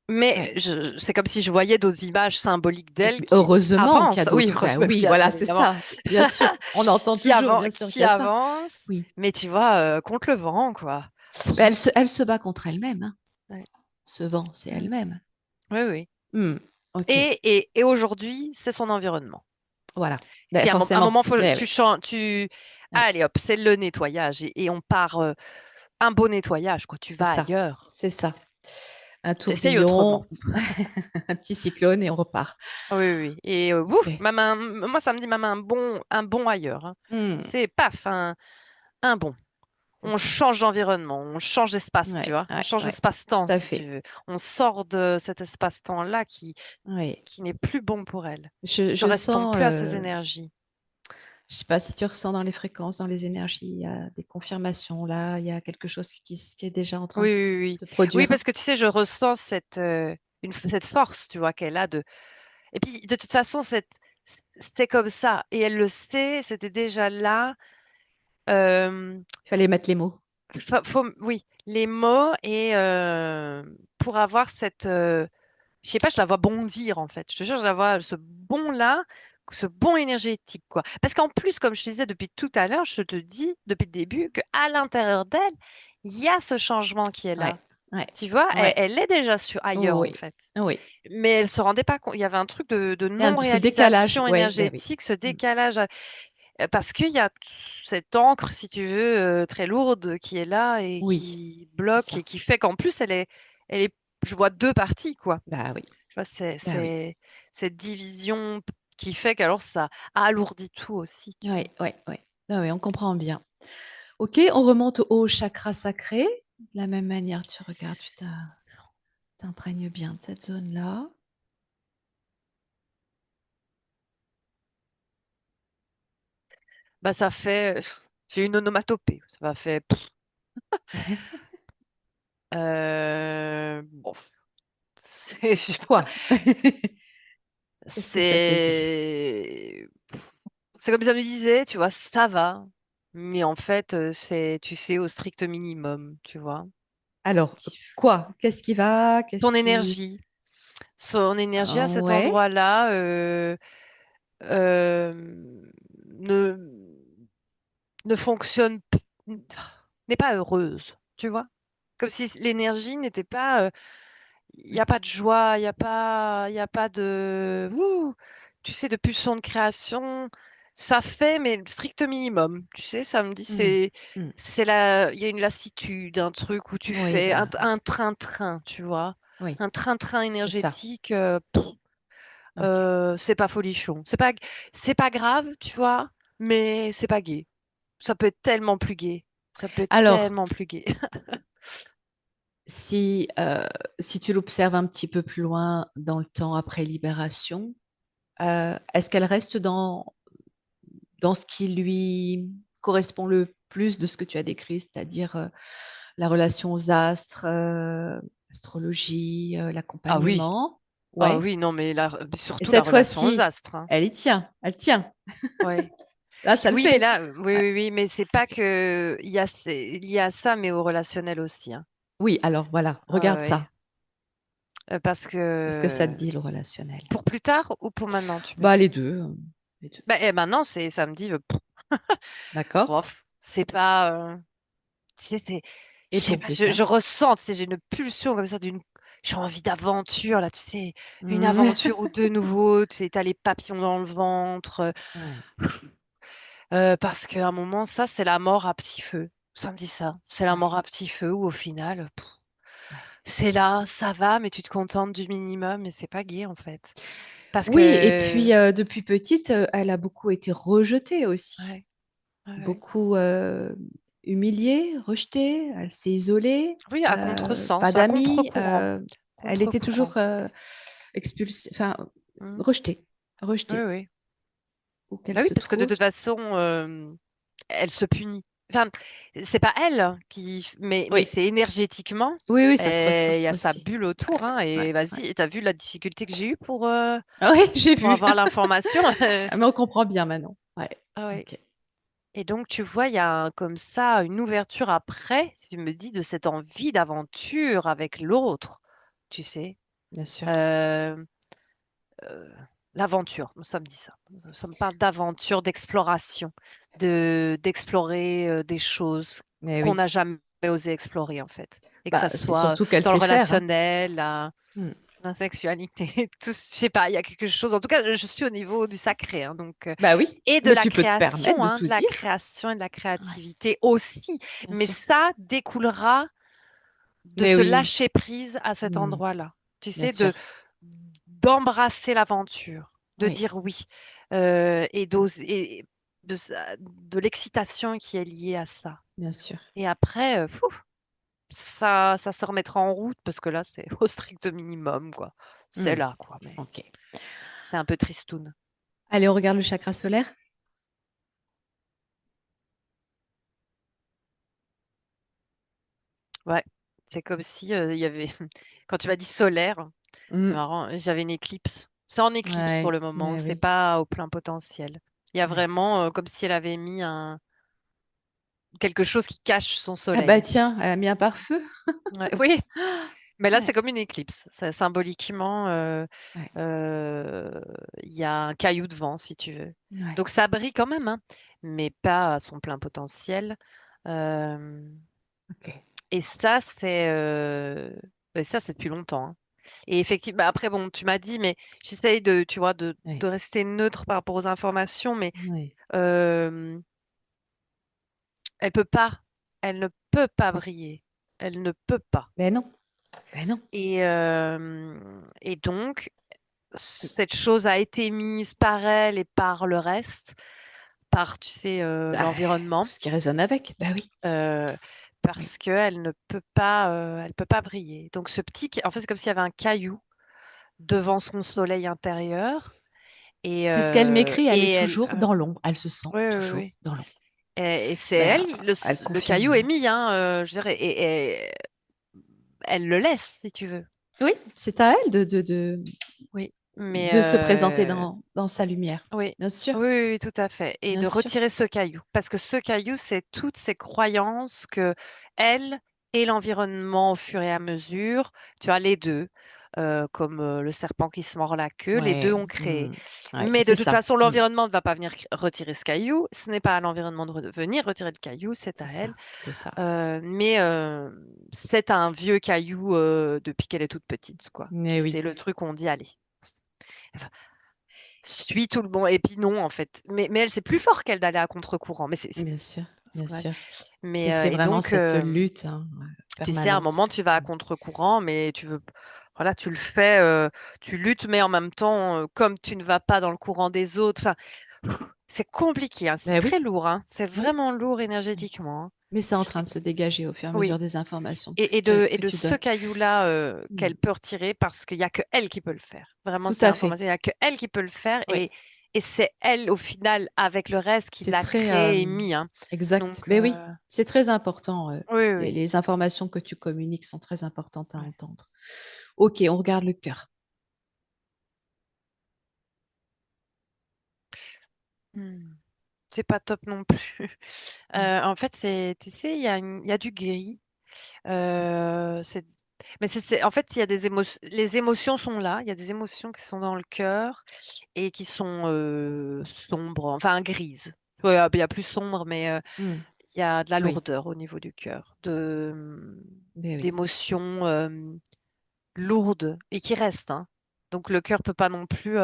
Mais ouais. c'est comme si je voyais d'autres images symboliques Et d'elle puis, qui heureusement qu'il y a avancent. Oui, d'autres. Ben heureusement, oui, bien, voilà, bien c'est évidemment. ça. Bien sûr. On entend toujours, bien sûr, qu'il Qui y a ça. avance, Oui. mais tu vois, contre le vent, quoi. Ben, elle se bat contre elle-même, hein. Ouais. Ce vent, c'est Mm. elle-même. Oui, oui. Hmm, ok. Et aujourd'hui, c'est son environnement. Voilà. Ben, Si à un forcément. moment, Ben tu oui. changes, Ouais. allez hop, c'est le nettoyage et on part un beau nettoyage, quoi. Tu C'est vas ça. ailleurs. C'est ça. Un T'essayes autrement. tourbillon, un petit cyclone et on repart. Oui, oui, oui. Et ouf, Ok. moi, ça me dit même un bon ailleurs, hein. Hmm, C'est paf, un bon. c'est On ça. change d'environnement, on change d'espace, tu Ouais, vois. On ouais, change ouais. Tout d'espace-temps, à si tu fait. veux. On sort de cet espace-temps-là Oui. qui n'est plus bon pour elle, Je, qui je correspond sens, plus à ses énergies. je sais pas si tu ressens dans les fréquences, dans les énergies, il y a des confirmations là, il y a quelque chose qui est déjà en train Oui, de oui, oui. se Oui, produire. parce que tu sais, je ressens cette force, tu vois, qu'elle a de. Et puis, de toute façon, c'est comme ça. Et elle le sait, c'était déjà là. Euh, Il fallait mettre les mots. oui, les mots et pour avoir je sais pas, je la vois bondir en fait. Je te jure, je la vois ce bond-là, ce bond énergétique, quoi. Parce qu'en plus, comme je te disais depuis tout à l'heure, je te dis depuis le début qu'à l'intérieur d'elle, il y a ce changement qui est Ouais, là. ouais, Tu vois, ouais. elle est déjà ailleurs en Oui, fait. oui. Mais elle se rendait pas compte. Il y avait un truc de Il y a ce décalage. non-réalisation Oui, ben oui. énergétique, ce Mm. décalage. Parce qu'il y a cette encre, si tu veux, très lourde qui est là et Oui, qui c'est bloque et ça. qui fait qu'en plus, je vois deux parties, quoi. Bah oui, Tu vois, bah oui. c'est cette division qui fait qu'alors ça alourdit tout aussi, tu Oui, vois. oui, oui. Ah oui, on comprend bien. Ok, on remonte au chakra sacré. De la même manière, tu regardes, t'imprègnes bien de cette zone-là. Bah, ça fait. J'ai une onomatopée. Ça m'a fait. Bon, je sais pas. Quoi? Qu'est-ce que ça te dit? C'est. C'est comme ça me disait, tu vois, ça va. Mais en fait, tu sais, au strict minimum, tu vois. Alors, quoi? Qu'est-ce qui va? Qu'est-ce Ton qui... énergie. Son énergie à cet Ouais, endroit-là euh, ne, ne fonctionne, n'est pas heureuse, tu vois. Comme si l'énergie n'était pas, il n'y a pas de joie, il y a pas de, tu sais, de pulsion de création. Ça fait, mais le strict minimum. Tu sais, ça me dit, hmm, hmm. il y a une lassitude, un truc où tu Oui, fais bah, un train-train, tu vois. oui, Un train-train c'est ça. énergétique, Ok. c'est pas folichon. C'est pas grave, tu vois, mais c'est pas gai. Ça peut être tellement plus gai. Ça peut être Alors, tellement plus gai. si, si tu l'observes un petit peu plus loin dans le temps après libération, est-ce qu'elle reste dans ce qui lui correspond le plus de ce que tu as décrit, c'est-à-dire la relation aux astres, l'astrologie, Ah oui, l'accompagnement? ah Ouais. oui, non, mais Et surtout la cette relation aux fois-ci, astres, hein. elle y tient, elle tient. Ouais. Là, ça le Oui, mais fait. là, oui, Ouais, oui, oui, mais c'est pas ok. que il y a ça, mais au relationnel aussi, hein. Oui, alors voilà, Ah ouais, regarde ouais. ça. Parce Qu'est-ce que ça te que dit, le relationnel? pour plus tard ou pour maintenant, tu me Bah, dis? les deux. Les deux. Bah, maintenant, c'est samedi, D'accord? bof, c'est pas, tu sais, je Et sais pour pas, plus tard? je ressens, tu sais, j'ai une pulsion comme ça j'ai envie d'aventure, là, tu sais, une Hmm. aventure ou deux nouveaux, tu sais, t'as les papillons dans le ventre, Ouais. parce qu'à un moment, ça, c'est la mort à petit feu. Ça me dit ça, c'est la Ouais. mort à petit feu où au final, Ouais. c'est là, ça va, mais tu te contentes du minimum, et c'est pas gai, en fait. Parce Oui, et que, puis depuis petite, elle a beaucoup été rejetée aussi. ouais, ouais, ouais. Beaucoup. humiliée, rejetée, elle s'est isolée, Oui, à pas contresens, à d'amis, contre-courant. elle était Contre-courant. toujours expulsée, enfin Mm. rejetée, Oui, rejetée, oui. où qu'elle Bah oui, se parce que de trouve. toute façon, elle se punit. Enfin, c'est pas elle mais Oui, c'est énergétiquement. oui, oui, ça se ressent Et il y a sa aussi. bulle autour, hein, Ouais, et ouais. vas-y, et t'as vu la difficulté que j'ai eue Ah oui, j'ai pour vu. avoir l'information. Ah, mais on comprend bien maintenant. Ouais, Ah ouais. ok, Et donc, tu vois, il y a comme ça une ouverture après, tu me dis, de cette envie d'aventure avec l'autre, tu sais. bien sûr. Euh, euh, L'aventure, ça me dit ça. Ça me parle d'aventure, d'exploration, d'explorer des choses Mais qu'on oui, n'a jamais osé explorer, en fait. Et que bah, ça c'est soit surtout qu'elle dans le sait faire. Hein. relationnel, Hmm, la sexualité, tout, je sais pas, il y a quelque chose. En tout cas, je suis au niveau du sacré, hein, donc, bah oui, et de mais la tu peux te permettre création, de hein, tout de la dire. création et de la Ouais, créativité aussi. bien Mais sûr. ça découlera de Mais se oui, lâcher prise à cet hmm, endroit-là. Tu bien sais, sûr. d'embrasser l'aventure, de Oui, dire oui, et d'oser, de l'excitation qui est liée à ça. bien sûr. Et après, ça se remettra en route parce que là, c'est au strict minimum, quoi. C'est Hmm, là, quoi. Mais ok. c'est un peu tristoun. Allez, on regarde le chakra solaire. Ouais. C'est comme si il y avait, quand tu m'as dit solaire, c'est Hmm, marrant, j'avais une éclipse. C'est en éclipse pour ouais, le moment, mais c'est oui. pas au plein potentiel. Il y a Ouais. vraiment comme si elle avait mis quelque chose qui cache son Ah bah soleil. tiens, elle a mis un pare-feu. Ouais, oui, mais là c'est Ouais, comme une éclipse. Symboliquement, ouais, euh, il y a un caillou devant, si tu veux. ouais. Donc ça brille quand même, hein, mais pas à son plein potentiel. Euh, Ok. et ça c'est depuis longtemps, hein. Et effectivement, bah, après, bon, tu m'as dit, mais j'essaye de, tu vois, de Ouais, rester neutre par rapport aux informations, mais ouais. euh, elle peut pas, elle ne peut pas briller. Elle ne peut pas. Ben non, ben non. Et donc, cette chose a été mise par elle et par le reste, par, tu sais, Ah, l'environnement, tout ce qui résonne avec, bah oui. euh, Oui. parce qu'elle ne elle peut pas briller. Donc, en fait, c'est comme s'il y avait un caillou devant son soleil intérieur. C'est ce qu'elle m'écrit, elle Et est elle, toujours dans l'ombre. Elle se sent oui, oui, toujours oui. dans l'ombre. Et c'est elle, Ben, elle le confirme. caillou est Hein. mis, hein, je dirais, et elle le laisse, si tu veux. Oui, c'est à elle Oui, mais de se présenter dans sa lumière. oui. Bien sûr, Oui, oui, oui, tout à fait. Et bien de sûr. retirer ce caillou. Parce que ce caillou, c'est toutes ces croyances que elle et l'environnement, au fur et à mesure, tu as les deux, comme le serpent qui se mord la queue, les deux Ouais, ont créé. ouais, Mais de c'est toute ça. façon, l'environnement ne va pas venir retirer ce caillou. Ce n'est pas à l'environnement de venir retirer le caillou, c'est C'est à ça, elle. c'est ça. Mais c'est un vieux caillou depuis qu'elle est toute petite, quoi. Tu Mais sais, oui, le truc, on dit, allez, suis tout le bon. Et puis non, en fait. Mais elle, c'est plus fort qu'elle d'aller à contre-courant. Mais bien sûr, bien c'est vrai. sûr. Mais, C'est et vraiment donc, cette lutte tu sais, à un permanente. moment, tu vas à contre-courant, mais voilà, tu le fais, tu luttes, mais en même temps, comme tu ne vas pas dans le courant des autres, enfin, c'est compliqué, hein, c'est Ben très oui, lourd, hein, c'est oui, vraiment lourd oui. énergétiquement, hein. Mais c'est en train de se dégager au fur et à Oui. mesure des informations Et que de tu ce donnes. caillou-là Mm. qu'elle peut retirer parce qu'il n'y a que elle qui peut le faire. Vraiment, Tout c'est à fait. l'information, il n'y a que elle qui peut le faire Oui, et c'est elle, au final, avec le reste, qui c'est l'a très créé et mis, hein. exact. Donc, Mais oui, c'est très important. oui, oui, Les, oui. les informations que tu communiques sont très importantes à Ouais. entendre. Ok, on regarde le cœur. Hmm. C'est pas top non plus. En fait, tu sais, il y a du gris. Euh, c'est, mais en fait, il y a des émotions. Les émotions sont là. Il y a des émotions qui sont dans le cœur et qui sont sombres, enfin grises. Ouais, il y a plus sombre, mais Mm. il y a de la Oui, lourdeur au niveau du cœur, mais oui, d'émotions lourdes et qui restent, hein. Donc le cœur peut pas non plus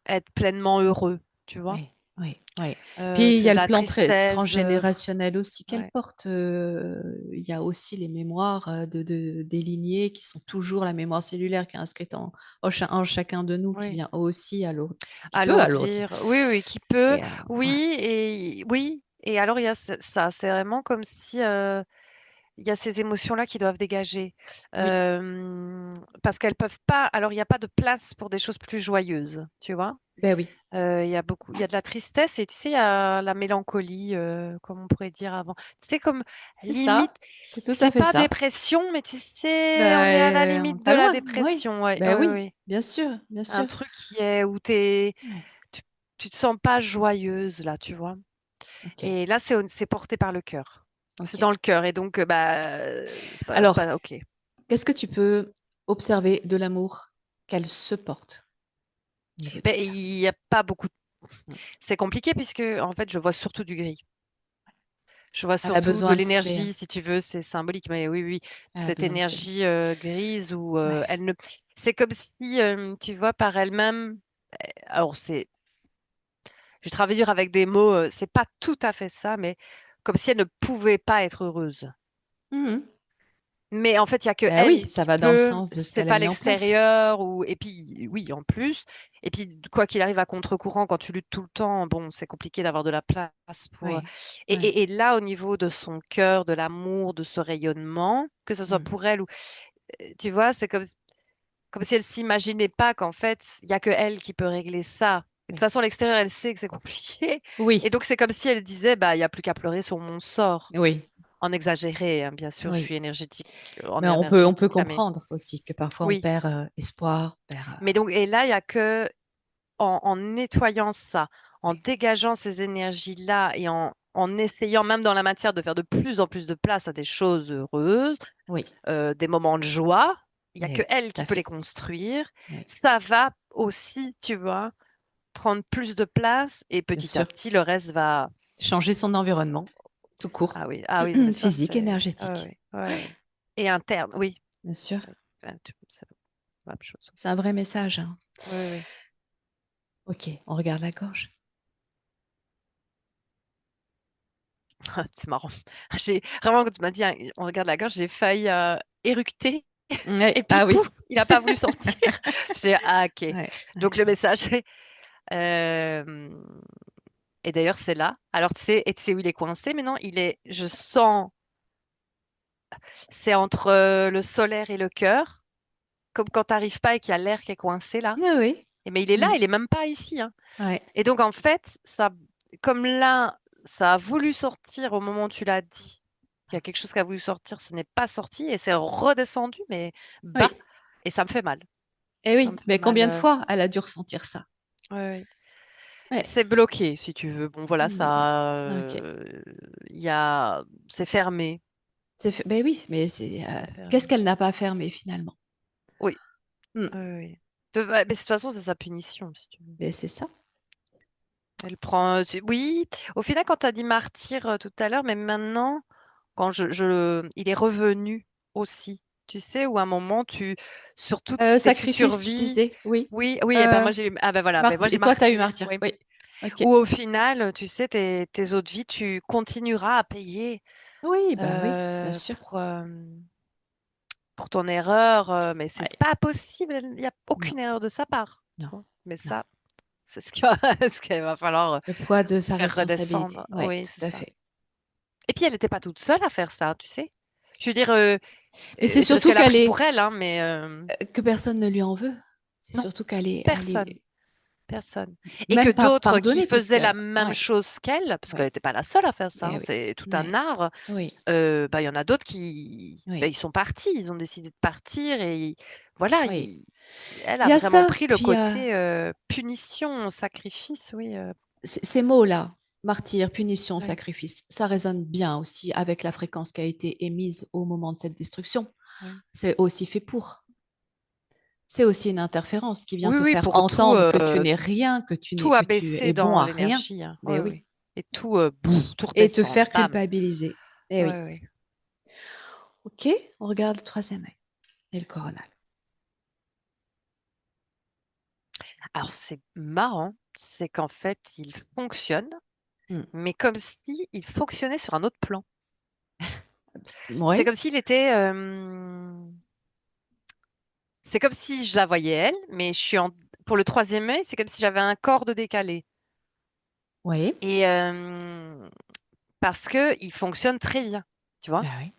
être pleinement heureux, tu vois. oui, oui, oui. Puis il y C'est a de le la plan tristesse. transgénérationnel aussi qu'elle Ouais. porte. Il y a aussi les mémoires des lignées qui sont toujours la mémoire cellulaire qui est inscrite en chacun de nous, qui Oui. vient aussi qui peut alourdir. Alourdir. Oui, oui, qui peut. Et, ouais. Oui, et oui. Et alors, il y a ça, c'est vraiment comme si il y a ces émotions-là qui doivent dégager. Oui, Parce qu'elles peuvent pas. Alors, il n'y a pas de place pour des choses plus joyeuses, tu vois. ben oui, Il y a de la tristesse et tu sais, il y a la mélancolie, comme on pourrait dire avant. Tu sais, comme c'est limite, ça. C'est tout à c'est fait pas ça. dépression, mais tu sais, on est à la Ben, limite de pas la loin, oui. dépression. Ouais, Ben ouais, oui, ouais. bien sûr, bien Un sûr. truc qui est où Ouais. tu, tu te sens pas joyeuse, là, tu vois. Ok, Et là, c'est porté par le cœur. C'est ok. dans le cœur. Et donc, c'est Alors, pas OK. qu'est-ce que tu peux observer de l'amour qu'elle se porte au niveau du Ben, cœur? il n'y a pas beaucoup. Mm. C'est compliqué puisque, en fait, je vois surtout du gris. Je vois Elle a surtout de besoin de s'aimer, hein. l'énergie, si tu veux, c'est symbolique, mais oui, oui, Elle a cette besoin de s'aimer. énergie grise où Ouais. elle ne. C'est comme si, tu vois, par elle-même. Alors, je travaille dur avec des mots, c'est pas tout à fait ça, mais comme si elle ne pouvait pas être heureuse. Mhm. Mais en fait, il y a que Ben oui, elle ça qui va dans le peut, sens de ce c'est qu'elle a pas mis en place. l'extérieur ou et puis oui, en plus. Et puis quoi qu'il arrive à contre-courant, quand tu luttes tout le temps, bon, c'est compliqué d'avoir de la place pour. Oui, oui. Et là, au niveau de son cœur, de l'amour, de ce rayonnement, que ce soit Mm. pour elle ou tu vois, c'est comme si elle s'imaginait pas qu'en fait, il y a que elle qui peut régler ça. Et de toute Oui. façon, l'extérieur, elle sait que c'est compliqué. Et Oui, donc, c'est comme si elle disait, bah, il y a plus qu'à pleurer sur mon sort. oui, En exagéré, hein, bien sûr, je oui. suis énergétique, en Mais on peut énergétique là, mais comprendre aussi que parfois on oui. perd espoir, on perd. Mais donc, et là, il y a que en nettoyant ça, en Oui, dégageant ces énergies-là et en essayant, même dans la matière, de faire de plus en plus de place à des choses heureuses, oui, des moments de joie, il n'y a eh que oui, elle tout qui à peut les fait. construire. Oui, Ça va aussi, tu vois, prendre plus de place et bien petit à sûr. petit, le reste va. Changer son environnement, tout court, Ah oui, non, mais ça, physique, c'est. Ouais, énergétique, ouais, ouais, ouais. Et interne, oui. bien sûr. Ouais, enfin, c'est la même chose. C'est un vrai message, hein. Oui, oui, oui. Ok, on regarde la gorge. C'est marrant. J'ai vraiment quand tu m'as dit hein, on regarde la gorge, j'ai failli éructer Ouais, et puis ah oui. pouf, il n'a pas voulu sortir. J'ai ah ok. Ouais, Donc ouais. le message est euh, et d'ailleurs c'est là. Alors tu sais où il est coincé maintenant? Il est je sens c'est entre le solaire et le cœur, comme quand tu n'arrives pas et qu'il y a l'air qui est coincé là. Ah oui. Et mais il est là, Mm. il est même pas ici hein. Ouais, Et donc en fait, ça comme là ça a voulu sortir au moment où tu l'as dit. Il y a quelque chose qui a voulu sortir, ce n'est pas sorti et c'est redescendu, mais bas, oui. et ça me fait mal. Eh Ça me oui, fait mais mal. combien de fois elle a dû ressentir ça? Ouais, ouais. Ouais. C'est bloqué, si tu veux. Bon, voilà, Mm. ça, Ok. il y a, c'est fermé. Ben oui, mais C'est qu'est-ce fermé. qu'elle n'a pas fermé finalement? Oui, Mm. oui, oui. Mais de toute façon, c'est sa punition, si tu veux. Ben c'est ça. Elle prend, oui, au final, quand tu as dit martyr tout à l'heure, mais maintenant, quand il est revenu aussi, tu sais, ou à un moment, sur toutes tes futures Sacrifice, je vies, disais, oui. oui, oui, et ben Euh, moi j'ai Et toi, tu as eu martyr, martyr, oui. oui. Ok. Ou au final, tu sais, tes autres vies, tu continueras à payer Oui, bah oui, bien sûr. pour ton erreur, mais c'est Ouais. pas possible, il n'y a Non, aucune erreur de sa part, tu non, vois. Mais non. ça, c'est ce qu'il va falloir Le poids de sa faire responsabilité. redescendre. Oui, Oui, c'est tout à ça. fait. Et puis, elle n'était pas toute seule à faire ça, tu sais. Je veux dire, Mais c'est c'est parce surtout qu'elle a qu'elle pris est pour elle, hein, mais que personne ne lui en veut. C'est non, surtout qu'elle personne. est Personne. Et que même pas d'autres qui pardonnée puisque faisaient la même ouais, chose qu'elle, parce qu'elle ouais, n'était pas la seule à faire ça, eh hein, oui, c'est tout un ouais, art, oui, bah, il y en a d'autres qui bah, oui, ils sont partis, ils ont décidé de partir et voilà, oui. elle Il a y a vraiment ça, pris le puis côté punition, sacrifice, oui. ces mots-là, martyr, punition, Ouais, sacrifice, ça résonne bien aussi avec la fréquence qui a été émise au moment de cette destruction. ouais. C'est aussi fait pour. C'est aussi une interférence qui vient Oui, te oui, faire pour entendre que tu n'es rien, tout que tu abaisser es bon dans à rien. l'énergie, hein. Ben Ouais, oui. ouais. Et tout, bouf, tout Et te redescend, faire bam. culpabiliser. Eh oui. Ouais, ouais. Ok, on regarde le troisième œil et le coronal. Alors c'est marrant, c'est qu'en fait, il fonctionne, Hmm. mais comme si il fonctionnait sur un autre plan. C'est Oui, comme s'il était, c'est comme si je la voyais elle, mais pour le troisième œil, c'est comme si j'avais un corps de décalé. oui, Et parce qu'il fonctionne très bien, tu vois. Ah oui.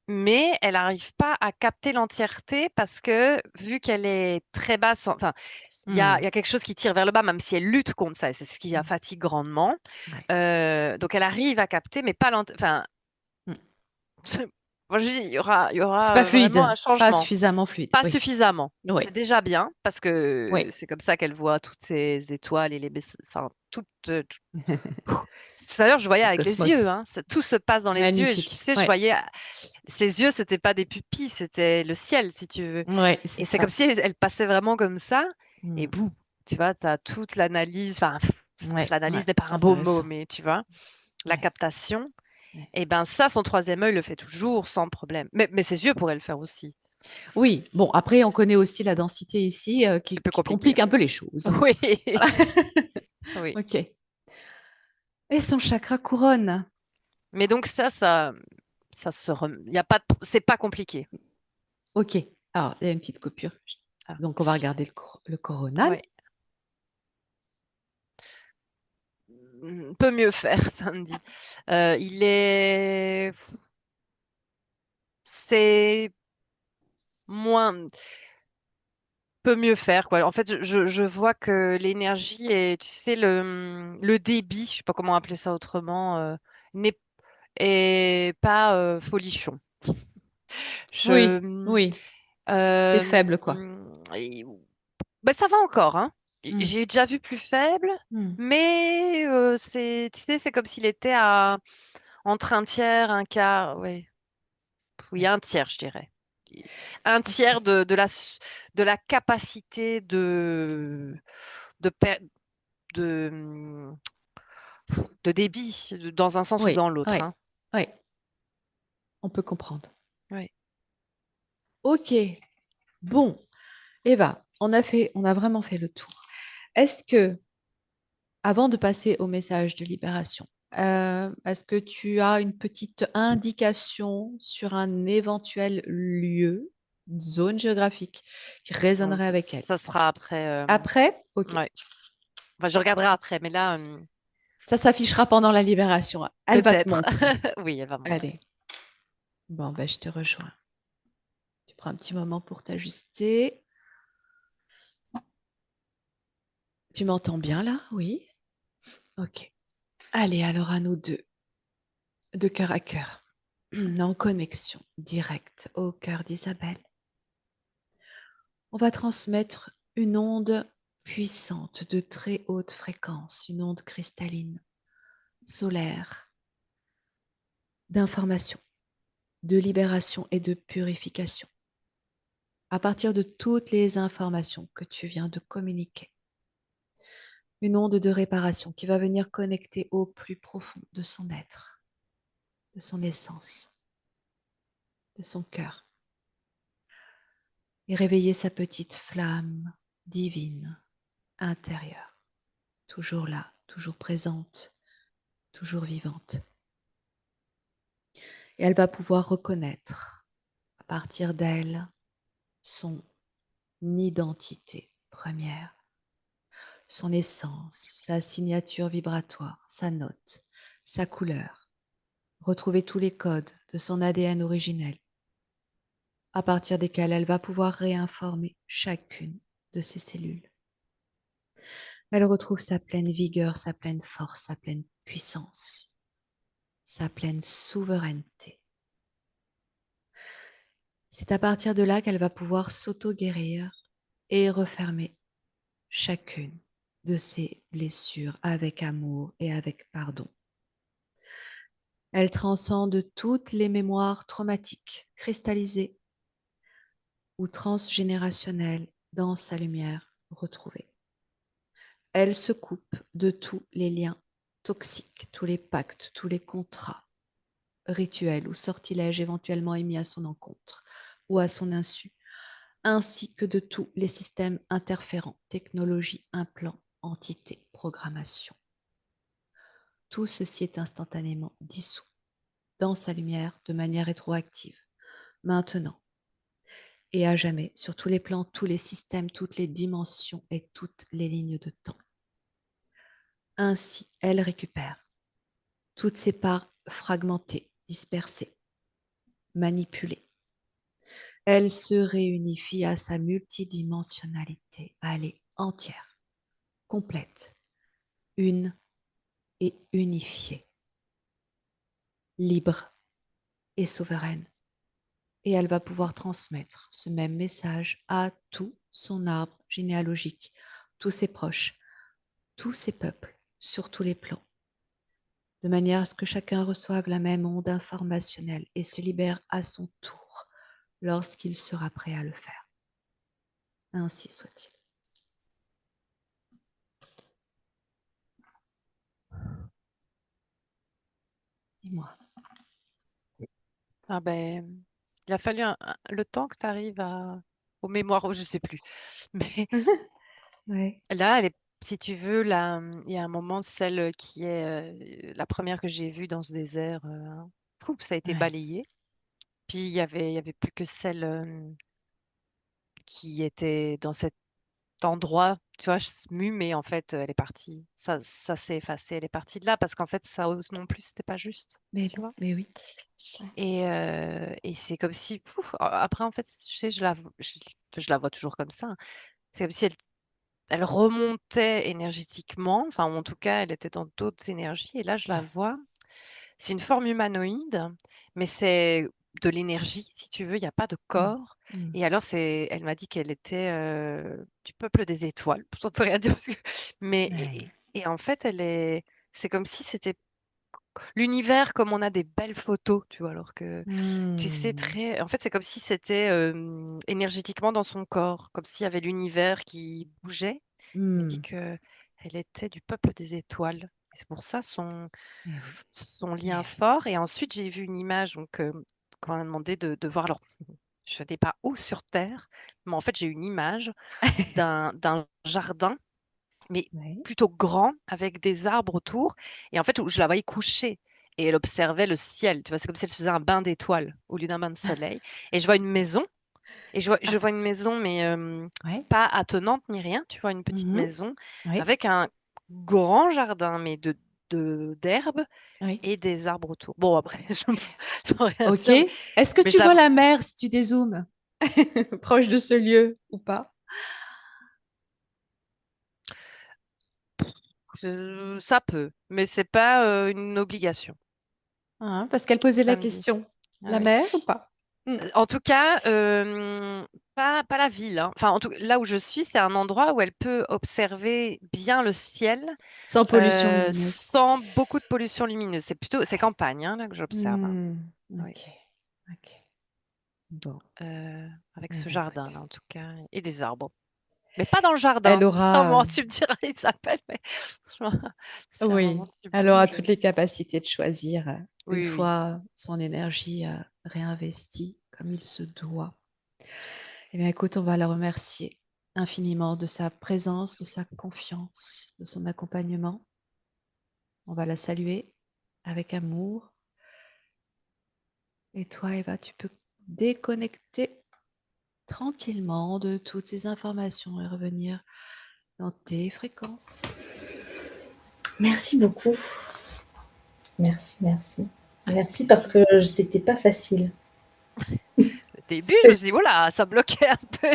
Mais elle n'arrive pas à capter l'entièreté parce que vu qu'elle est très basse, enfin, il y a quelque chose qui tire vers le bas, même si elle lutte contre ça, et c'est ce qui la Mm. fatigue grandement. Ouais. Donc elle arrive à capter, mais pas enfin, Mm. moi je dis, il y C'est aura pas vraiment un fluide, pas changement. suffisamment fluide. Pas Oui, suffisamment. oui, C'est déjà bien parce que oui. c'est comme ça qu'elle voit toutes ces étoiles et enfin, tout à l'heure, je voyais Ce avec les cosmos. yeux, hein. Tout se passe dans les yeux. Et tu Magnifique. sais, je Ouais, voyais ses yeux, c'était pas des pupilles, c'était le ciel, si tu veux. ouais, c'est Et c'est comme ça. si elle passait vraiment comme ça. Et Mm. boum, tu vois, tu as toute l'analyse. Enfin, Ouais, ouais, l'analyse n'est pas c'est un beau mot, intéressant. mais tu vois, la Ouais, captation. ouais. Et ben ça, son troisième œil le fait toujours sans problème. Mais ses yeux pourraient le faire aussi. Oui, bon, après, on connaît aussi la densité ici C'est plus qui compliqué. complique un peu les choses. Hein. Oui, Voilà. oui. Ok. Et son chakra couronne. Mais donc ça y a pas c'est pas compliqué. Ok. Alors, il y a une petite coupure. Ah, Donc, on va regarder le coronal. ouais. Peut mieux faire, samedi. Il est, c'est moins, peut mieux faire quoi. En fait, je vois que l'énergie et tu sais le débit, je sais pas comment appeler ça autrement, n'est est pas folichon. Je, Oui, oui. C'est euh, faible, quoi. et- bah, ça va encore, hein. Mm. J'ai déjà vu plus faible, Mm. mais tu sais, c'est comme s'il était entre un tiers, un quart, ouais. Oui, Ouais. un tiers, je dirais. Un Ok. tiers de la capacité de, per- de, hum, de débit, dans un sens ou Oui, dans l'autre, oui, hein. oui. On peut comprendre. Oui. Ok. Bon, Eva, on a vraiment fait le tour. Est-ce que, avant de passer au message de libération, est-ce que tu as une petite indication sur un éventuel lieu, une zone géographique qui résonnerait avec elle? Ça sera après. Après, ok. Ouais. Enfin, je regarderai après, mais là, Ça s'affichera pendant la libération. Elle va te peut-être. montrer. Oui, elle va me montrer. Allez. Bon, ben, je te rejoins. Tu prends un petit moment pour t'ajuster. Tu m'entends bien là? Oui. Ok. Allez, alors à nous deux, de cœur à cœur, en connexion directe au cœur d'Isabelle. On va transmettre une onde puissante de très haute fréquence, une onde cristalline, solaire, d'information, de libération et de purification, à partir de toutes les informations que tu viens de communiquer. Une onde de réparation qui va venir connecter au plus profond de son être, de son essence, de son cœur, et réveiller sa petite flamme divine intérieure, toujours là, toujours présente, toujours vivante. Et elle va pouvoir reconnaître à partir d'elle son identité première, son essence, sa signature vibratoire, sa note, sa couleur, retrouver tous les codes de son ADN originel, à partir desquels elle va pouvoir réinformer chacune de ses cellules. Elle retrouve sa pleine vigueur, sa pleine force, sa pleine puissance, sa pleine souveraineté. C'est à partir de là qu'elle va pouvoir s'auto-guérir et refermer chacune de ses blessures avec amour et avec pardon. Elle transcende toutes les mémoires traumatiques cristallisées ou transgénérationnelles dans sa lumière retrouvée. Elle se coupe de tous les liens toxiques, tous les pactes, tous les contrats, rituels ou sortilèges éventuellement émis à son encontre ou à son insu, ainsi que de tous les systèmes interférents, technologies, implants, entités, programmation. Tout ceci est instantanément dissous dans sa lumière de manière rétroactive, maintenant et à jamais, sur tous les plans, tous les systèmes, toutes les dimensions et toutes les lignes de temps. Ainsi, elle récupère toutes ces parts fragmentées, dispersées, manipulées. Elle se réunifie à sa multidimensionnalité. Elle est entière, complète, une et unifiée, libre et souveraine. Et elle va pouvoir transmettre ce même message à tout son arbre généalogique, tous ses proches, tous ses peuples, sur tous les plans, de manière à ce que chacun reçoive la même onde informationnelle et se libère à son tour lorsqu'il sera prêt à le faire. Ainsi soit-il. Dis-moi. Ah ben, il a fallu le temps que tu arrives aux mémoires, je sais plus. Mais Ouais. là, si tu veux, là, il y a un moment, celle qui est la première que j'ai vue dans ce désert, ça a été Ouais. balayé. Puis il y avait plus que celle qui était dans cet endroit, tu vois, mue, mais en fait, elle est partie. Ça s'est effacé, elle est partie de là parce qu'en fait, ça non plus, c'était pas juste, Mais tu non, vois. mais oui. Ouais. Et c'est comme si, après, en fait, je sais, je la vois toujours comme ça, hein. C'est comme si elle remontait énergétiquement, enfin, ou en tout cas, elle était dans d'autres énergies. Et là, je la Ouais. vois. C'est une forme humanoïde, mais c'est de l'énergie, si tu veux, il y a pas de Mm. corps. Mm. Et alors, elle m'a dit qu'elle était, du peuple des étoiles. Ça peut rien dire parce que mais Ouais. et en fait, c'est comme si c'était l'univers comme on a des belles photos, tu vois? Alors que, tu sais, Mm. en fait, c'est comme si c'était, énergétiquement dans son corps, comme s'il y avait l'univers qui bougeait. Elle m'a dit Mm. qu'elle était du peuple des étoiles. Et c'est pour ça Mais oui. son lien Mais fort. Et ensuite, j'ai vu une image, donc, quand on a demandé de voir, alors, je n'étais pas haut sur terre, mais en fait, j'ai une image oui. d'un jardin, mais Ouais. plutôt grand, avec des arbres autour. Et en fait, où je la voyais couchée. Et elle observait le ciel. Tu vois, c'est comme si elle se faisait un bain d'étoiles au lieu d'un bain de soleil. Et je vois une maison. Et je vois une maison, mais Ouais. pas attenante ni rien. Tu vois, une petite Mhm. maison Oui. avec un grand jardin, mais d'herbes Oui. et des arbres autour. Bon, après, sans rien Ok. dire, Est-ce que mais tu vois la mer si tu dézoomes proche de ce lieu ou pas? ça peut, mais c'est pas une obligation. Hein, parce qu'elle posait la Ça me dit. question. Ah La oui. mer ou pas? Mm. En tout cas, pas la ville, hein. Enfin, là où je suis, c'est un endroit où elle peut observer bien le ciel, Sans pollution lumineuse. sans beaucoup de pollution lumineuse. C'est campagne, hein, là que j'observe, hein. Hmm. Oui, Ok. Ok. Bon. avec Eh ce ben, écoute. jardin-là, en tout cas, et des arbres. Mais pas dans le Elle jardin. C'est un aura, moment, tu me diras, il s'appelle, mais c'est un moment, oui, tu elle aura bouges. toutes les capacités de choisir une Oui, oui. fois son énergie réinvestie comme il se doit. Eh bien, écoute, on va la remercier infiniment de sa présence, de sa confiance, de son accompagnement. On va la saluer avec amour. Et toi, Eva, tu peux déconnecter tranquillement de toutes ces informations et revenir dans tes fréquences. Merci beaucoup. Merci, merci. Avec Merci parce plaisir. que c'était pas facile. Au début, je me C'était suis dit, voilà, ça bloquait un peu.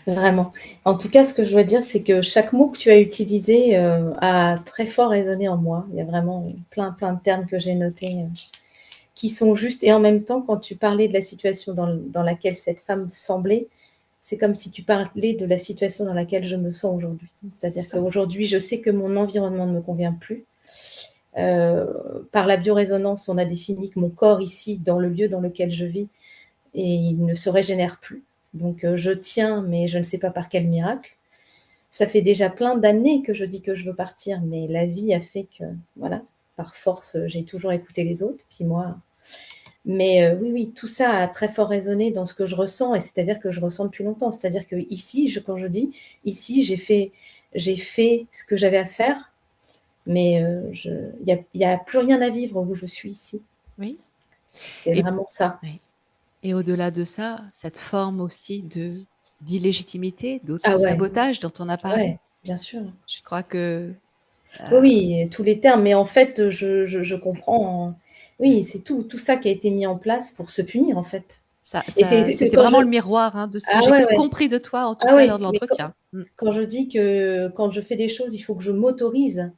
vraiment. En tout cas, ce que je dois dire, c'est que chaque mot que tu as utilisé a très fort résonné en moi. Il y a vraiment plein, plein de termes que j'ai notés qui sont justes. Et en même temps, quand tu parlais de la situation dans laquelle cette femme semblait, c'est comme si tu parlais de la situation dans laquelle je me sens aujourd'hui. C'est-à-dire Ça. qu'aujourd'hui, je sais que mon environnement ne me convient plus. Par la biorésonance, on a défini que mon corps ici, dans le lieu dans lequel je vis, et il ne se régénère plus. Donc je tiens, mais je ne sais pas par quel miracle. Ça fait déjà plein d'années que je dis que je veux partir, mais la vie a fait que, voilà, par force, j'ai toujours écouté les autres, puis moi. Mais oui, oui, tout ça a très fort résonné dans ce que je ressens, et c'est-à-dire que je ressens depuis longtemps. C'est-à-dire que ici, quand je dis ici, j'ai fait ce que j'avais à faire, mais il y a plus rien à vivre où je suis ici. Oui. C'est Et, vraiment ça. oui. Et au-delà de ça, cette forme aussi d'illégitimité, Ah ouais, d'auto-sabotage dont on a parlé. ouais, bien sûr. Je crois que Oui, oui, et tous les termes, mais en fait, je comprends. Oui, c'est tout ça qui a été mis en place pour se punir, en fait. Et c'est que C'était quand je... vraiment le miroir hein, de ce que Ah j'ai ouais, ouais. compris de toi, en tout Ah cas lors oui, de mais l'entretien. quand je dis que quand je fais des choses, il faut que je m'autorise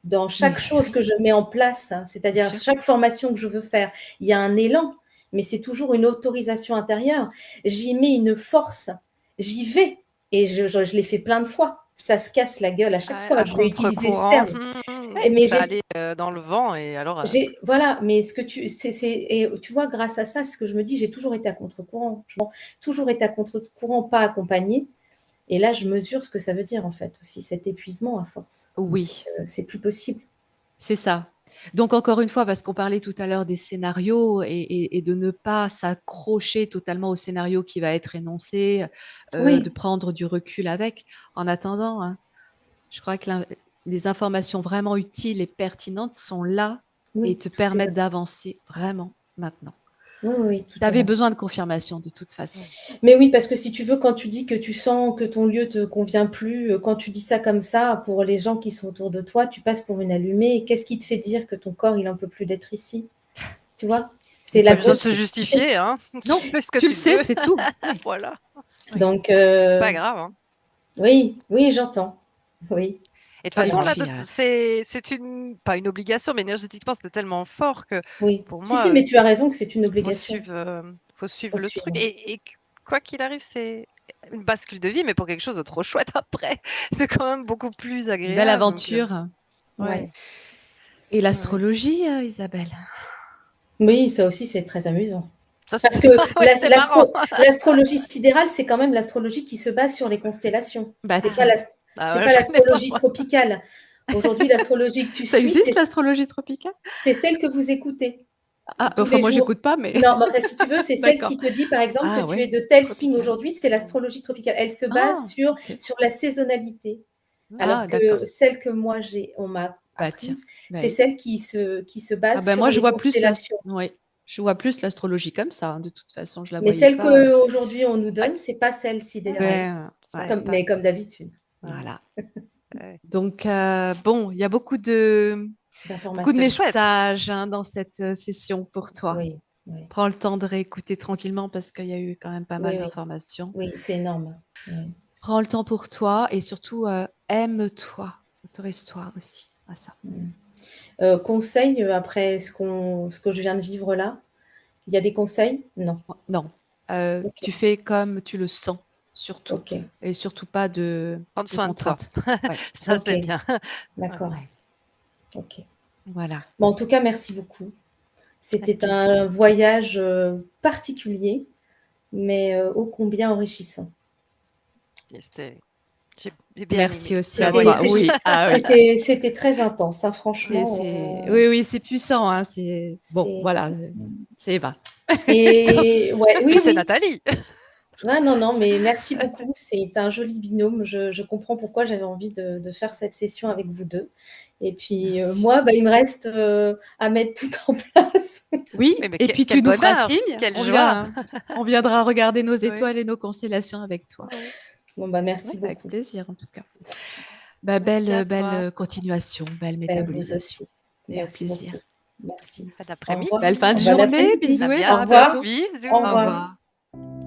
dans chaque Mais chose que je mets en place, hein, bien c'est-à-dire sûr. chaque formation que je veux faire, il y a un élan, mais c'est toujours une autorisation intérieure. J'y mets une force, j'y vais et je l'ai fait plein de fois. Ça se casse la gueule à chaque fois. À Je vais utiliser ce contre-courant, terme. tu Mais te fais aller dans le vent et alors. voilà, mais ce que et tu vois, grâce à ça, ce que je me dis, j'ai toujours été à contre-courant. Toujours été à contre-courant, pas accompagnée. Et là, je mesure ce que ça veut dire, en fait, aussi, cet épuisement à force. Oui, C'est plus possible. c'est ça. Donc encore une fois, parce qu'on parlait tout à l'heure des scénarios et de ne pas s'accrocher totalement au scénario qui va être énoncé, Oui, de prendre du recul avec. En attendant, hein, je crois que les informations vraiment utiles et pertinentes sont là et oui, te tout est là. permettent d'avancer vraiment maintenant. Oui, oui, tout Tu est avais là. besoin de confirmation de toute façon. Mais oui, parce que si tu veux, quand tu dis que tu sens que ton lieu te convient plus, quand tu dis ça comme ça, pour les gens qui sont autour de toi, tu passes pour une allumée. Et qu'est-ce qui te fait dire que ton corps, il en peut plus d'être ici? Tu vois? C'est Une Pas fois la de besoin de se plus. justifier, hein. Non, Tu fais ce que tu le tu sais, veux. c'est tout. Oui, Voilà. oui. Donc, Pas grave, hein. oui, oui, j'entends. Oui. Et de toute Et façon, là, puis, c'est pas une obligation, mais énergétiquement, c'était tellement fort que Oui. pour Si, si, moi, mais tu as raison que c'est une faut obligation. faut suivre Faut le truc. suivre. Et quoi qu'il arrive, c'est une bascule de vie, mais pour quelque chose de trop chouette après. C'est quand même beaucoup plus une belle agréable. Donc, aventure. Ouais. Et ouais, ouais. l'astrologie, Isabelle? Oui, ça aussi, c'est très amusant. Ça, Parce c'est que ouais, c'est marrant. l'astrologie sidérale, c'est quand même l'astrologie qui se base sur les constellations. Bah C'est pas tiens, Ah c'est ouais, pas je connais pas, l'astrologie moi. tropicale. Aujourd'hui, l'astrologie que tu ça suis, existe l'astrologie tropicale? c'est celle que vous écoutez Ah, tous enfin les moi jours. j'écoute pas, mais Non, mais enfin, si tu veux, c'est celle d'accord. qui te dit, par exemple, que Ah tu es ouais, de tel signe tropicale. aujourd'hui, c'est l'astrologie tropicale. Elle se base Ah, ok. sur la saisonnalité. Alors Ah, d'accord. que celle que on m'a Bah tiens. apprise, Bah c'est oui. celle qui se Ah base ben sur moi je les vois plus constellations. ouais. Je vois plus l'astrologie comme ça, hein. De toute façon, je la Mais voyais celle pas. qu'aujourd'hui on nous Ouais, donne, c'est pas celle sidérale, Ouais, ça ouais, aide pas. mais comme d'habitude. Voilà. voilà. Ouais. Donc bon, il y a beaucoup de C'est D'informations. chouette. messages hein, dans cette session pour toi. Oui, oui, Prends le temps de réécouter tranquillement parce qu'il y a eu quand même pas mal oui, oui, d'informations. oui, c'est énorme. Oui. Prends le temps pour toi et surtout aime-toi. Autorise-toi aussi à ça. Conseils après ce que je viens de vivre là? Il y a des conseils? Non. Non, Ok, tu fais comme tu le sens, surtout. ok, Et surtout pas Prendre de soin de toi. contraintes. Ouais, Ça, ok, c'est bien. Ouais. d'accord. ouais. Ok. Voilà, Bon, en tout cas, merci beaucoup. avec C'était plaisir. un voyage particulier, mais ô combien enrichissant. Et j'ai bien Merci aimé aussi le à C'était, toi. voyage. Oui, c'était, ah oui. c'était très intense, hein, franchement. Oui, oui, c'est puissant. Hein, c'est bon, C'est... voilà, c'est Eva. Et ouais, Puis oui, c'est oui. Nathalie. Ouais, non, non, mais merci beaucoup. C'est un joli binôme. Je comprends pourquoi j'avais envie de faire cette session avec vous deux. Et puis Merci. moi, bah, il me reste à mettre tout en place. Oui, Oui, mais et puis tu quel nous feras bonheur, signe. quelle joie. On viendra regarder nos Oui, étoiles et nos constellations avec toi. oui. Bon, bah, Oui, merci avec beaucoup. plaisir en tout cas. Merci. Bah, Merci à toi. belle continuation, belle Ben, vous métabolisation. aussi. Et au Merci plaisir. beaucoup. Merci. Bon Au revoir. Belle après-midi. fin de Bon journée. après-midi. À Bisous, bientôt. à Au revoir. bientôt. Au Bisous. Au revoir. revoir.